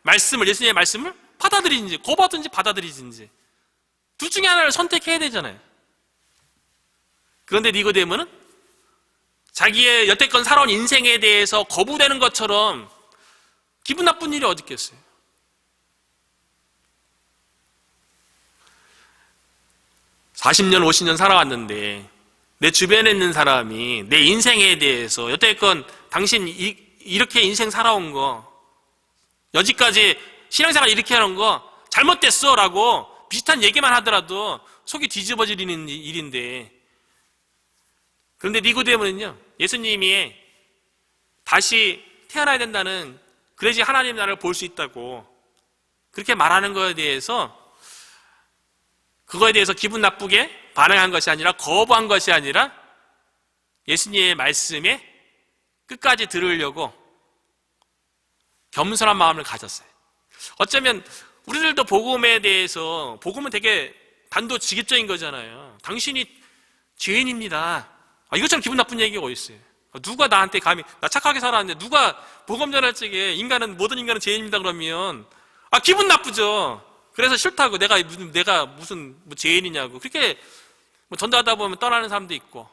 Speaker 1: 말씀을, 예수님의 말씀을 받아들이든지, 거부하든지 받아들이든지, 둘 중에 하나를 선택해야 되잖아요. 그런데 니고데모는 자기의 여태껏 살아온 인생에 대해서 거부되는 것처럼 기분 나쁜 일이 어디 있겠어요? (40년) (50년) 살아왔는데 내 주변에 있는 사람이 내 인생에 대해서 여태껏 당신 이렇게 인생 살아온 거, 여지까지 신앙생활 이렇게 하는 거 잘못됐어 라고 비슷한 얘기만 하더라도 속이 뒤집어지는 일인데, 그런데 니고데모는요, 예수님이 다시 태어나야 된다는, 그래야지 하나님 나라를 볼 수 있다고 그렇게 말하는 거에 대해서, 그거에 대해서 기분 나쁘게 반응한 것이 아니라, 거부한 것이 아니라 예수님의 말씀에 끝까지 들으려고 겸손한 마음을 가졌어요. 어쩌면 우리들도 복음에 대해서, 복음은 되게 단도직입적인 거잖아요. 당신이 죄인입니다. 이것처럼 기분 나쁜 얘기가 어디 있어요? 누가 나한테 감히, 나 착하게 살았는데 누가 복음 전할 적에 모든 인간은 죄인입니다 그러면 기분 나쁘죠. 그래서 싫다고, 내가 무슨 뭐 죄인이냐고 그렇게 전도하다 보면 떠나는 사람도 있고,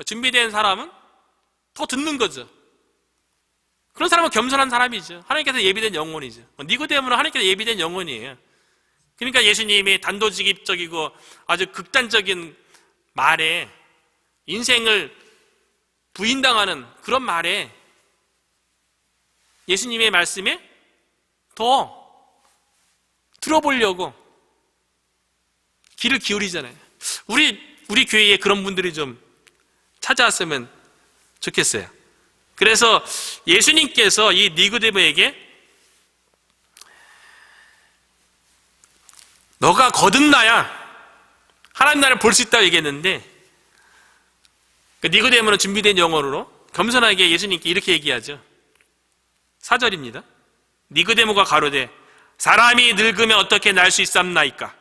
Speaker 1: 준비된 사람은 더 듣는 거죠. 그런 사람은 겸손한 사람이죠. 하나님께서 예비된 영혼이죠. 니고데모는 하나님께서 예비된 영혼이에요. 그러니까 예수님이 단도직입적이고 아주 극단적인 말에, 인생을 부인당하는 그런 말에, 예수님의 말씀에 더 들어보려고 귀를 기울이잖아요. 우리 교회에 그런 분들이 좀 찾아왔으면 좋겠어요. 그래서 예수님께서 이 니고데모에게 너가 거듭나야 하나님 나라를 볼 수 있다고 얘기했는데, 니고데모는 준비된 영어로 겸손하게 예수님께 이렇게 얘기하죠. 4절입니다. 니고데모가 가로되 사람이 늙으면 어떻게 날 수 있삼나이까?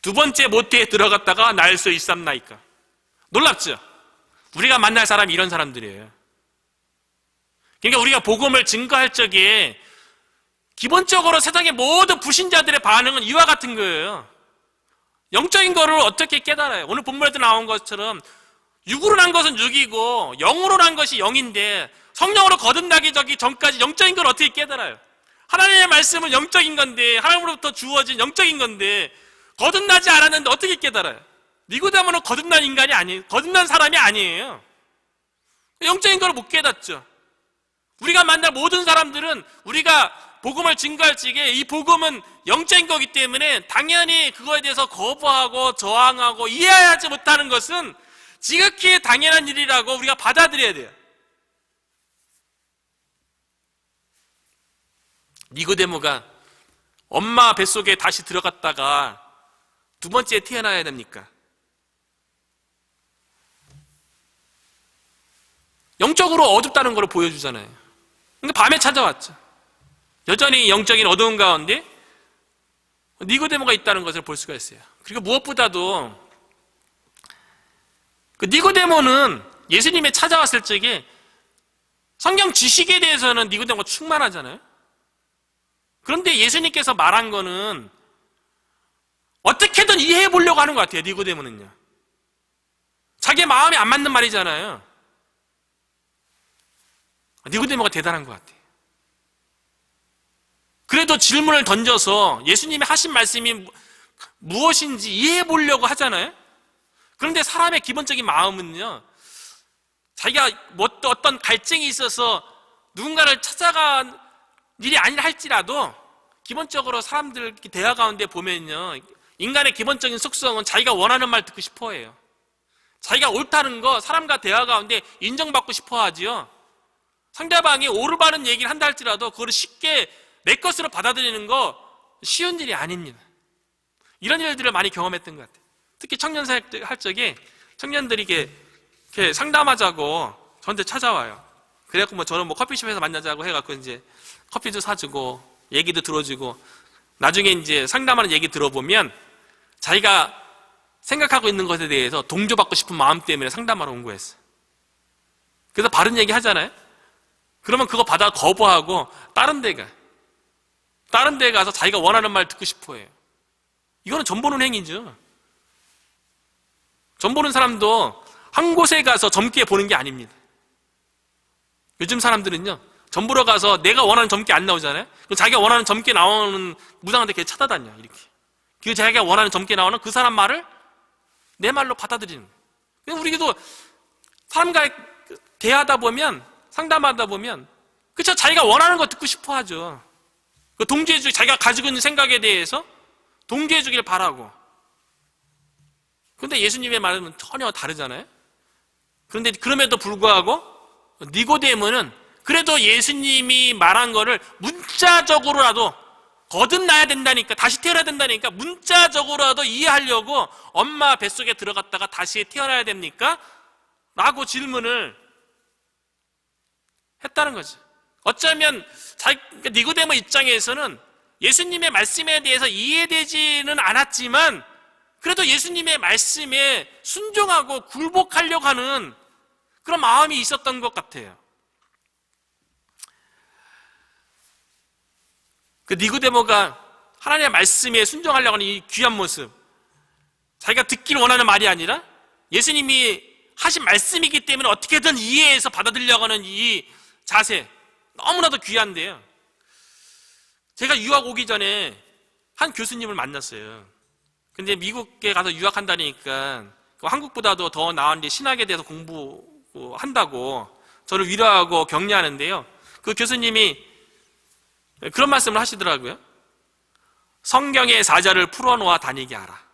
Speaker 1: 두 번째 모태에 들어갔다가 날 수 있삼나이까? 놀랍죠? 우리가 만날 사람이 이런 사람들이에요. 그러니까 우리가 복음을 증거할 적에 기본적으로 세상의 모든 불신자들의 반응은 이와 같은 거예요. 영적인 거를 어떻게 깨달아요? 오늘 본문에도 나온 것처럼 육으로 난 것은 육이고 영으로 난 것이 영인데, 성령으로 거듭나기 전까지 영적인 걸 어떻게 깨달아요? 하나님의 말씀은 영적인 건데, 하나님으로부터 주어진 영적인 건데 거듭나지 않았는데 어떻게 깨달아요? 니고데모는 거듭난 인간이 아니에요. 거듭난 사람이 아니에요. 영적인 걸 못 깨닫죠. 우리가 만날 모든 사람들은 우리가 복음을 증거할 적에 이 복음은 영적인 거기 때문에 당연히 그거에 대해서 거부하고 저항하고 이해하지 못하는 것은 지극히 당연한 일이라고 우리가 받아들여야 돼요. 니고데모가 엄마 뱃속에 다시 들어갔다가 두 번째 태어나야 됩니까? 영적으로 어둡다는 걸 보여주잖아요. 근데 밤에 찾아왔죠. 여전히 영적인 어두운 가운데 니고데모가 있다는 것을 볼 수가 있어요. 그리고 무엇보다도 그 니고데모는 예수님이 찾아왔을 적에 성경 지식에 대해서는 니고데모가 충만하잖아요. 그런데 예수님께서 말한 거는 어떻게든 이해해 보려고 하는 것 같아요. 니고데모는요. 자기 마음에 안 맞는 말이잖아요. 니고데모가 대단한 것 같아요. 그래도 질문을 던져서 예수님이 하신 말씀이 무엇인지 이해해 보려고 하잖아요. 그런데 사람의 기본적인 마음은요, 자기가 어떤 갈증이 있어서 누군가를 찾아간 일이 아니라 할지라도 기본적으로 사람들 대화 가운데 보면요, 인간의 기본적인 속성은 자기가 원하는 말 듣고 싶어 해요. 자기가 옳다는 거 사람과 대화 가운데 인정받고 싶어 하지요. 상대방이 옳바른 얘기를 한다 할지라도 그거를 쉽게 내 것으로 받아들이는 거 쉬운 일이 아닙니다. 이런 일들을 많이 경험했던 것 같아요. 특히 청년사역 할 적에 청년들이 이렇게 상담하자고 저한테 찾아와요. 그래갖고 저는 커피숍에서 만나자고 해갖고 이제 커피도 사주고 얘기도 들어주고, 나중에 이제 상담하는 얘기 들어보면 자기가 생각하고 있는 것에 대해서 동조받고 싶은 마음 때문에 상담하러 온 거였어요. 그래서 바른 얘기 하잖아요. 그러면 그거 받아 거부하고 다른 데 가서 자기가 원하는 말 듣고 싶어 해요. 이거는 점 보는 행위죠. 점 보는 사람도 한 곳에 가서 점괘 보는 게 아닙니다. 요즘 사람들은요, 점 보러 가서 내가 원하는 점괘 안 나오잖아요. 그럼 자기가 원하는 점괘 나오는 무당한테 걔 찾아다녀, 이렇게. 그 자기가 원하는 점괘 나오는 그 사람 말을 내 말로 받아들이는 거예요. 우리도 사람과 대화하다 보면, 상담하다 보면, 그쵸, 자기가 원하는 거 듣고 싶어 하죠. 그 동조해주기, 자기가 가지고 있는 생각에 대해서 동조해주길 바라고. 그런데 예수님의 말은 전혀 다르잖아요. 그런데 그럼에도 불구하고 니고데모는 그래도 예수님이 말한 거를 문자적으로라도 거듭나야 된다니까, 다시 태어나야 된다니까 문자적으로라도 이해하려고 엄마 뱃속에 들어갔다가 다시 태어나야 됩니까? 라고 질문을 없다는 거죠. 어쩌면 니고데모 입장에서는 예수님의 말씀에 대해서 이해되지는 않았지만 그래도 예수님의 말씀에 순종하고 굴복하려고 하는 그런 마음이 있었던 것 같아요. 그 니고데모가 하나님의 말씀에 순종하려고 하는 이 귀한 모습, 자기가 듣기를 원하는 말이 아니라 예수님이 하신 말씀이기 때문에 어떻게든 이해해서 받아들이려고 하는 이 자세, 너무나도 귀한데요. 제가 유학 오기 전에 한 교수님을 만났어요. 근데 미국에 가서 유학한다니까 한국보다도 더 나은 신학에 대해서 공부한다고 저를 위로하고 격려하는데요. 그 교수님이 그런 말씀을 하시더라고요. 성경의 사자를 풀어놓아 다니게 하라.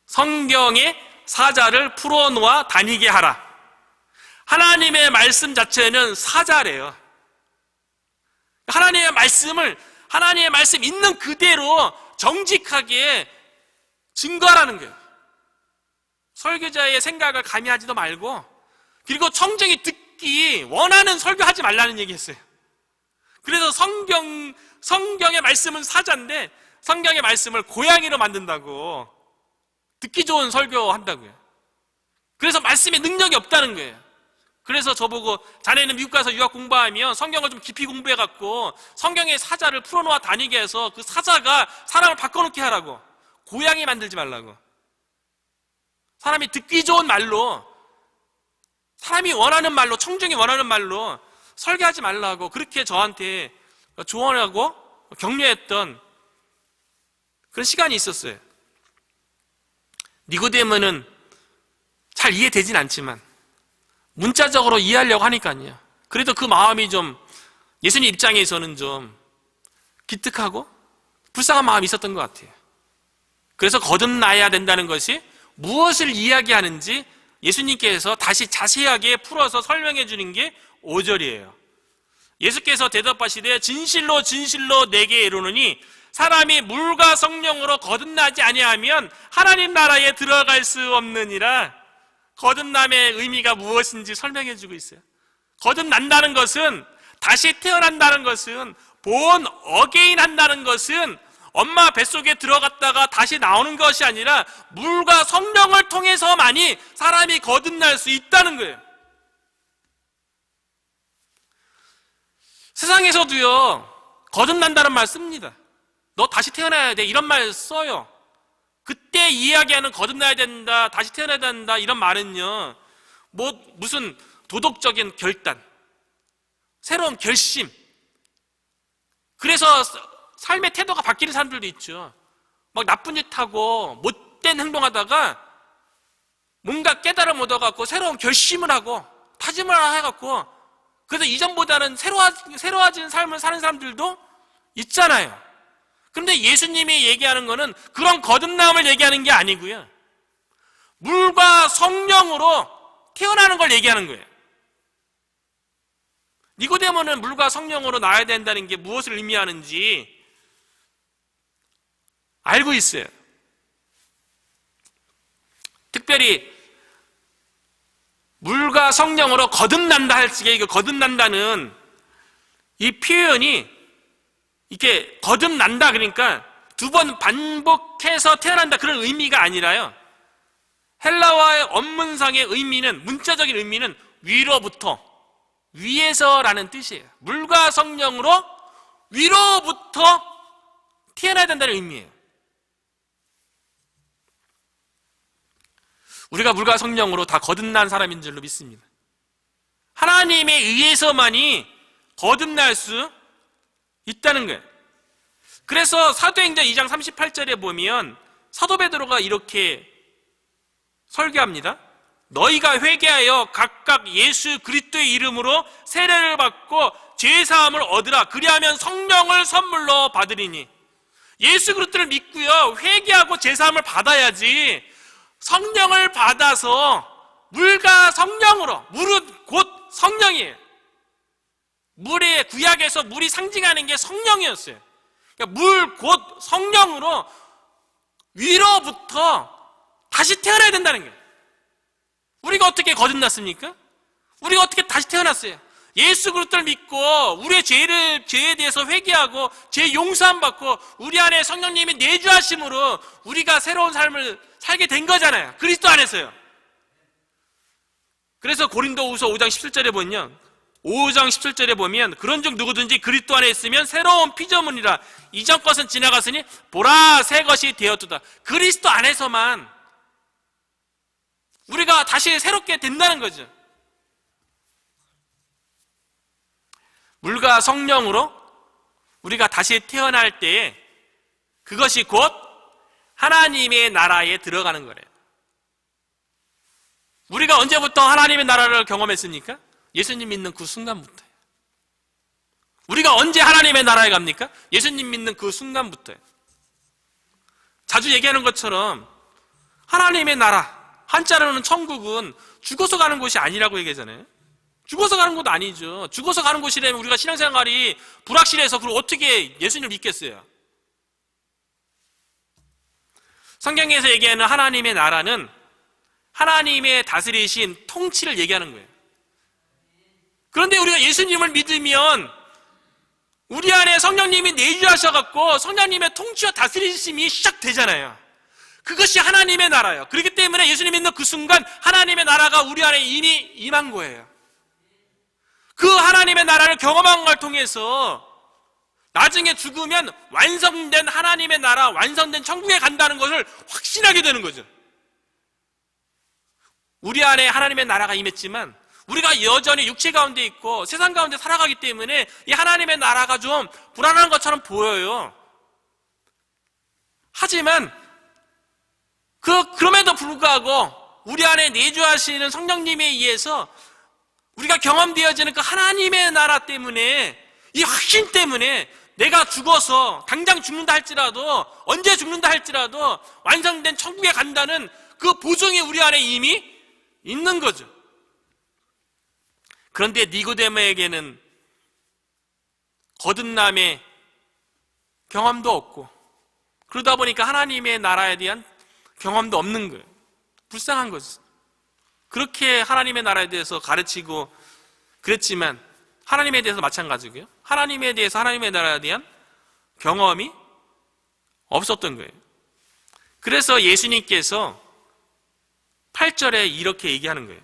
Speaker 1: 성경의 사자를 풀어놓아 다니게 하라. 하나님의 말씀 자체는 사자래요. 하나님의 말씀 있는 그대로 정직하게 증거하라는 거예요. 설교자의 생각을 가미하지도 말고, 그리고 청중이 듣기 원하는 설교하지 말라는 얘기했어요. 그래서 성경의 말씀은 사자인데 성경의 말씀을 고양이로 만든다고, 듣기 좋은 설교한다고요. 그래서 말씀에 능력이 없다는 거예요. 그래서 저보고 자네는 미국 가서 유학 공부하면 성경을 좀 깊이 공부해갖고 성경의 사자를 풀어놓아 다니게 해서 그 사자가 사람을 바꿔놓게 하라고, 고양이 만들지 말라고. 사람이 듣기 좋은 말로, 사람이 원하는 말로, 청중이 원하는 말로 설교하지 말라고 그렇게 저한테 조언하고 격려했던 그런 시간이 있었어요. 니고데모는 잘 이해되진 않지만 문자적으로 이해하려고 하니까요. 그래도 그 마음이 좀 예수님 입장에서는 좀 기특하고 불쌍한 마음이 있었던 것 같아요. 그래서 거듭나야 된다는 것이 무엇을 이야기하는지 예수님께서 다시 자세하게 풀어서 설명해 주는 게 5절이에요. 예수께서 대답하시되 진실로 진실로 내게 이르노니 사람이 물과 성령으로 거듭나지 아니하면 하나님 나라에 들어갈 수 없느니라. 거듭남의 의미가 무엇인지 설명해 주고 있어요. 거듭난다는 것은, 다시 태어난다는 것은, 본 어게인 한다는 것은 엄마 뱃속에 들어갔다가 다시 나오는 것이 아니라 물과 성령을 통해서만이 사람이 거듭날 수 있다는 거예요. 세상에서도요, 거듭난다는 말 씁니다. 너 다시 태어나야 돼, 이런 말 써요. 그때 이야기하는 거듭나야 된다, 다시 태어나야 된다, 이런 말은요, 무슨 도덕적인 결단, 새로운 결심, 그래서 삶의 태도가 바뀌는 사람들도 있죠. 막 나쁜 짓 하고 못된 행동하다가 뭔가 깨달음 얻어갖고 새로운 결심을 하고 다짐을 해갖고, 그래서 이전보다는 새로워진 삶을 사는 사람들도 있잖아요. 그런데 예수님이 얘기하는 거는 그런 거듭남을 얘기하는 게 아니고요, 물과 성령으로 태어나는 걸 얘기하는 거예요. 니고데모는 물과 성령으로 나와야 된다는 게 무엇을 의미하는지 알고 있어요. 특별히 물과 성령으로 거듭난다 할 적에 이거 거듭난다는 이 표현이, 이게 거듭난다 그러니까 두 번 반복해서 태어난다 그런 의미가 아니라요, 헬라어의 원문상의 의미는, 문자적인 의미는 위로부터, 위에서라는 뜻이에요. 물과 성령으로 위로부터 태어나야 된다는 의미예요. 우리가 물과 성령으로 다 거듭난 사람인 줄로 믿습니다. 하나님에 의해서만이 거듭날 수 있다는 거예요. 그래서 사도행전 2장 38절에 보면 사도 베드로가 이렇게 설교합니다. 너희가 회개하여 각각 예수 그리스도의 이름으로 세례를 받고 죄사함을 얻으라. 그리하면 성령을 선물로 받으리니. 예수 그리스도를 믿고요, 회개하고 죄사함을 받아야지 성령을 받아서, 물과 성령으로, 물은 곧 성령이에요. 물의 구약에서 물이 상징하는 게 성령이었어요. 그러니까 물 곧 성령으로 위로부터 다시 태어나야 된다는 거예요. 우리가 어떻게 거듭났습니까? 우리가 어떻게 다시 태어났어요? 예수 그리스도를 믿고 우리의 죄에 대해서 회개하고 죄 용서함 받고 우리 안에 성령님이 내주하심으로 우리가 새로운 삶을 살게 된 거잖아요. 그리스도 안에서요. 그래서 고린도후서 5장 17절에 보면 5장 17절에 보면 그런즉 누구든지 그리스도 안에 있으면 새로운 피조물이라 이전 것은 지나갔으니 보라 새 것이 되었도다. 그리스도 안에서만 우리가 다시 새롭게 된다는 거죠. 물과 성령으로 우리가 다시 태어날 때에 그것이 곧 하나님의 나라에 들어가는 거래요. 우리가 언제부터 하나님의 나라를 경험했습니까? 예수님 믿는 그 순간부터예요. 우리가 언제 하나님의 나라에 갑니까? 예수님 믿는 그 순간부터예요. 자주 얘기하는 것처럼 하나님의 나라, 한자로는 천국은 죽어서 가는 곳이 아니라고 얘기하잖아요. 죽어서 가는 곳 아니죠. 죽어서 가는 곳이라면 우리가 신앙생활이 불확실해서 그걸 어떻게 예수님을 믿겠어요? 성경에서 얘기하는 하나님의 나라는 하나님의 다스리신 통치를 얘기하는 거예요. 그런데 우리가 예수님을 믿으면 우리 안에 성령님이 내주하셔갖고 성령님의 통치와 다스리심이 시작되잖아요. 그것이 하나님의 나라예요. 그렇기 때문에 예수님 믿는 그 순간 하나님의 나라가 우리 안에 이미 임한 거예요. 그 하나님의 나라를 경험한 걸 통해서 나중에 죽으면 완성된 하나님의 나라, 완성된 천국에 간다는 것을 확신하게 되는 거죠. 우리 안에 하나님의 나라가 임했지만 우리가 여전히 육체 가운데 있고 세상 가운데 살아가기 때문에 이 하나님의 나라가 좀 불안한 것처럼 보여요. 하지만 그럼에도 불구하고 우리 안에 내주하시는 성령님에 의해서 우리가 경험되어지는 그 하나님의 나라 때문에, 이 확신 때문에 내가 죽어서 당장 죽는다 할지라도, 언제 죽는다 할지라도 완성된 천국에 간다는 그 보증이 우리 안에 이미 있는 거죠. 그런데 니고데모에게는 거듭남의 경험도 없고 그러다 보니까 하나님의 나라에 대한 경험도 없는 거예요. 불쌍한 거죠. 그렇게 하나님의 나라에 대해서 가르치고 그랬지만 하나님에 대해서 마찬가지고요. 하나님에 대해서 하나님의 나라에 대한 경험이 없었던 거예요. 그래서 예수님께서 8절에 이렇게 얘기하는 거예요.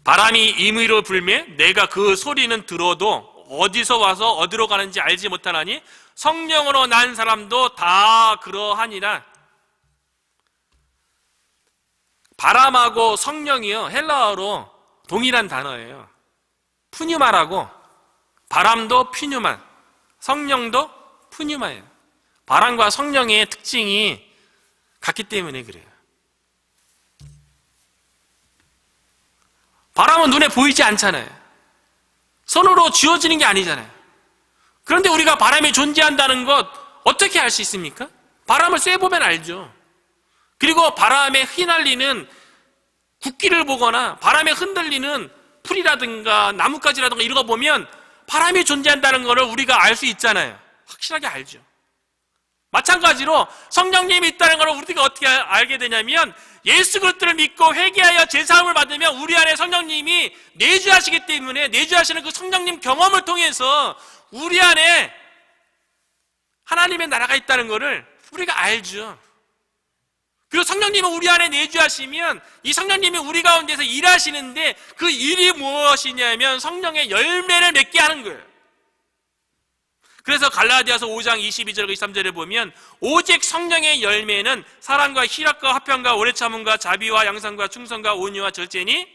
Speaker 1: 바람이 임의로 불매 내가 그 소리는 들어도 어디서 와서 어디로 가는지 알지 못하나니 성령으로 난 사람도 다 그러하니라. 바람하고 성령이요, 헬라어로 동일한 단어예요. 푸뉴마라고, 바람도 푸뉴마, 성령도 푸뉴마예요. 바람과 성령의 특징이 같기 때문에 그래요. 바람은 눈에 보이지 않잖아요. 손으로 쥐어지는 게 아니잖아요. 그런데 우리가 바람이 존재한다는 것 어떻게 알 수 있습니까? 바람을 쐬보면 알죠. 그리고 바람에 휘날리는 국기를 보거나 바람에 흔들리는 풀이라든가 나뭇가지라든가 이런 거 보면 바람이 존재한다는 것을 우리가 알 수 있잖아요. 확실하게 알죠. 마찬가지로 성령님이 있다는 걸 우리가 어떻게 알게 되냐면 예수 그리스도를 믿고 회개하여 제사함을 받으면 우리 안에 성령님이 내주하시기 때문에 내주하시는 그 성령님 경험을 통해서 우리 안에 하나님의 나라가 있다는 것을 우리가 알죠. 그리고 성령님은 우리 안에 내주하시면 이 성령님이 우리 가운데서 일하시는데 그 일이 무엇이냐면 성령의 열매를 맺게 하는 거예요. 그래서 갈라디아서 5장 22절과 23절에 보면 오직 성령의 열매는 사랑과 희락과 화평과 오래 참음과 자비와 양선과 충성과 온유와 절제니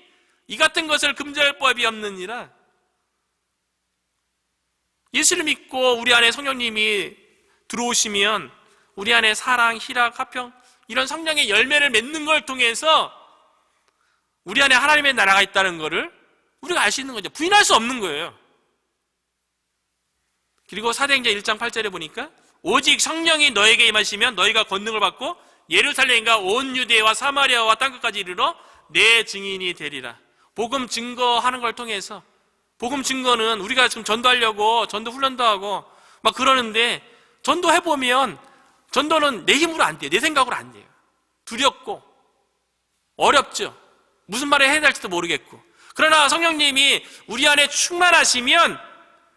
Speaker 1: 이 같은 것을 금지할 법이 없느니라. 예수를 믿고 우리 안에 성령님이 들어오시면 우리 안에 사랑, 희락, 화평 이런 성령의 열매를 맺는 걸 통해서 우리 안에 하나님의 나라가 있다는 것을 우리가 알 수 있는 거죠. 부인할 수 없는 거예요. 그리고 사도행전 1장 8절에 보니까 오직 성령이 너에게 임하시면 너희가 권능을 받고 예루살렘과 온 유대와 사마리아와 땅끝까지 이르러 내 증인이 되리라. 복음 증거하는 걸 통해서, 복음 증거는 우리가 지금 전도하려고 전도 훈련도 하고 막 그러는데 전도해보면 전도는 내 힘으로 안 돼요. 내 생각으로 안 돼요. 두렵고 어렵죠. 무슨 말을 해야 될지도 모르겠고. 그러나 성령님이 우리 안에 충만하시면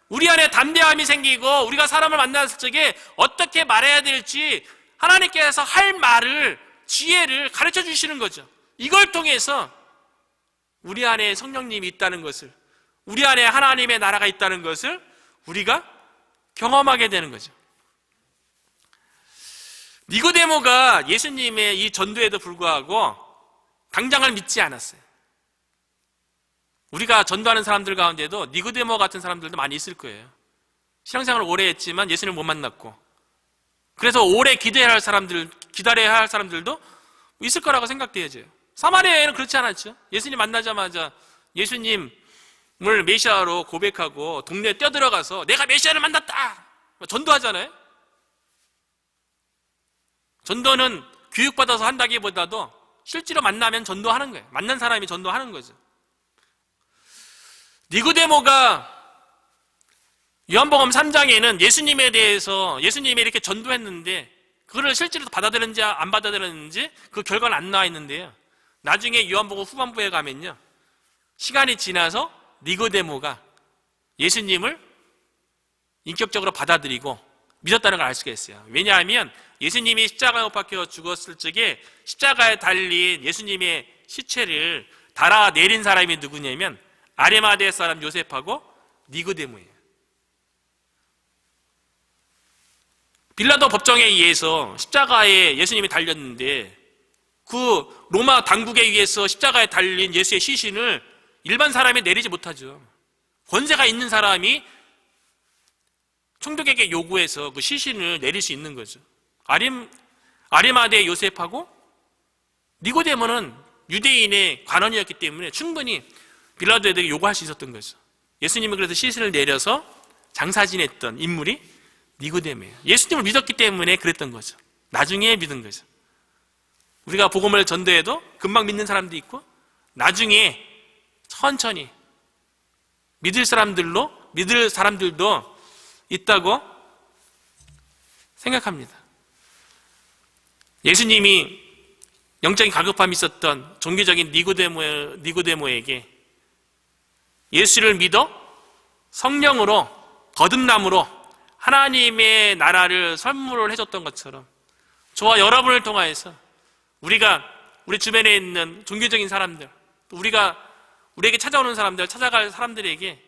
Speaker 1: 우리 안에 담대함이 생기고 우리가 사람을 만났을 적에 어떻게 말해야 될지 하나님께서 할 말을, 지혜를 가르쳐 주시는 거죠. 이걸 통해서 우리 안에 성령님이 있다는 것을, 우리 안에 하나님의 나라가 있다는 것을 우리가 경험하게 되는 거죠. 니고데모가 예수님의 이 전도에도 불구하고 당장을 믿지 않았어요. 우리가 전도하는 사람들 가운데도 니고데모 같은 사람들도 많이 있을 거예요. 신앙생활을 오래 했지만 예수님을 못 만났고, 그래서 오래 기다려야 할 사람들도 있을 거라고 생각되어져요. 사마리아에는 그렇지 않았죠. 예수님 만나자마자 예수님을 메시아로 고백하고 동네에 뛰어들어가서 내가 메시아를 만났다! 전도하잖아요. 전도는 교육받아서 한다기보다도 실제로 만나면 전도하는 거예요. 만난 사람이 전도하는 거죠. 니고데모가 요한복음 3장에는 예수님에 대해서 예수님이 이렇게 전도했는데 그거를 실제로 받아들였는지 안 받아들였는지 그 결과는 안 나와 있는데요. 나중에 요한복음 후반부에 가면요, 시간이 지나서 니고데모가 예수님을 인격적으로 받아들이고 믿었다는 걸 알 수가 있어요. 왜냐하면 예수님이 십자가에 못 박혀 죽었을 적에 십자가에 달린 예수님의 시체를 달아내린 사람이 누구냐면 아리마대 사람 요셉하고 니고데모예요. 빌라도 법정에 의해서 십자가에 예수님이 달렸는데 그 로마 당국에 의해서 십자가에 달린 예수의 시신을 일반 사람이 내리지 못하죠. 권세가 있는 사람이 총독에게 요구해서 그 시신을 내릴 수 있는 거죠. 아리마대 요셉하고 니고데모는 유대인의 관원이었기 때문에 충분히 빌라도에게 요구할 수 있었던 거죠. 예수님은 그래서 시신을 내려서 장사 지냈던 인물이 니고데모예요. 예수님을 믿었기 때문에 그랬던 거죠. 나중에 믿은 거죠. 우리가 복음을 전도해도 금방 믿는 사람도 있고 나중에 천천히 믿을 사람들도 있다고 생각합니다. 예수님이 영적인 갈급함이 있었던 종교적인 니고데모에게 예수를 믿어 성령으로 거듭남으로 하나님의 나라를 선물을 해줬던 것처럼 저와 여러분을 통하여서 우리가 우리 주변에 있는 종교적인 사람들, 우리에게 찾아오는 사람들, 찾아갈 사람들에게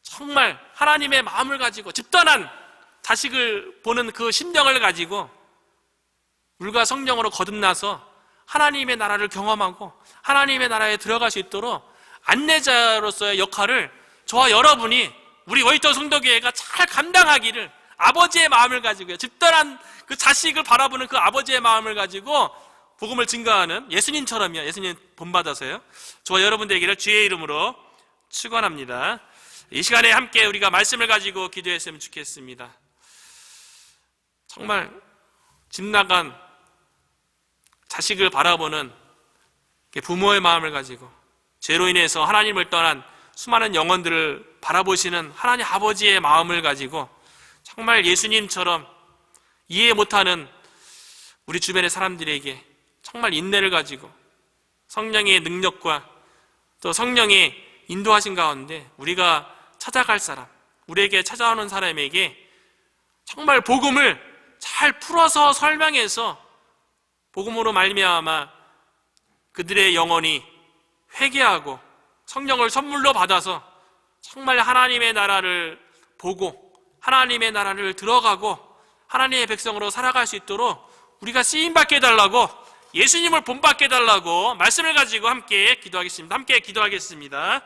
Speaker 1: 정말 하나님의 마음을 가지고 집단한 자식을 보는 그 심령을 가지고 우리가 성령으로 거듭나서 하나님의 나라를 경험하고 하나님의 나라에 들어갈 수 있도록 안내자로서의 역할을 저와 여러분이 우리 월조 성도교회가 잘 감당하기를 아버지의 마음을 가지고요, 집단한 그 자식을 바라보는 그 아버지의 마음을 가지고 복음을 증거하는 예수님처럼요, 예수님 본받아서요, 저와 여러분들에게를 주의 이름으로 축원합니다. 이 시간에 함께 우리가 말씀을 가지고 기도했으면 좋겠습니다. 정말 집 나간 자식을 바라보는 부모의 마음을 가지고 죄로 인해서 하나님을 떠난 수많은 영혼들을 바라보시는 하나님 아버지의 마음을 가지고 정말 예수님처럼 이해 못하는 우리 주변의 사람들에게 정말 인내를 가지고 성령의 능력과 또 성령의 인도하신 가운데 우리가 찾아갈 사람, 우리에게 찾아오는 사람에게 정말 복음을 잘 풀어서 설명해서 복음으로 말미암아 그들의 영혼이 회개하고 성령을 선물로 받아서 정말 하나님의 나라를 보고 하나님의 나라를 들어가고 하나님의 백성으로 살아갈 수 있도록 우리가 쓰임받게 해달라고, 예수님을 본받게 해달라고 말씀을 가지고 함께 기도하겠습니다. 함께 기도하겠습니다.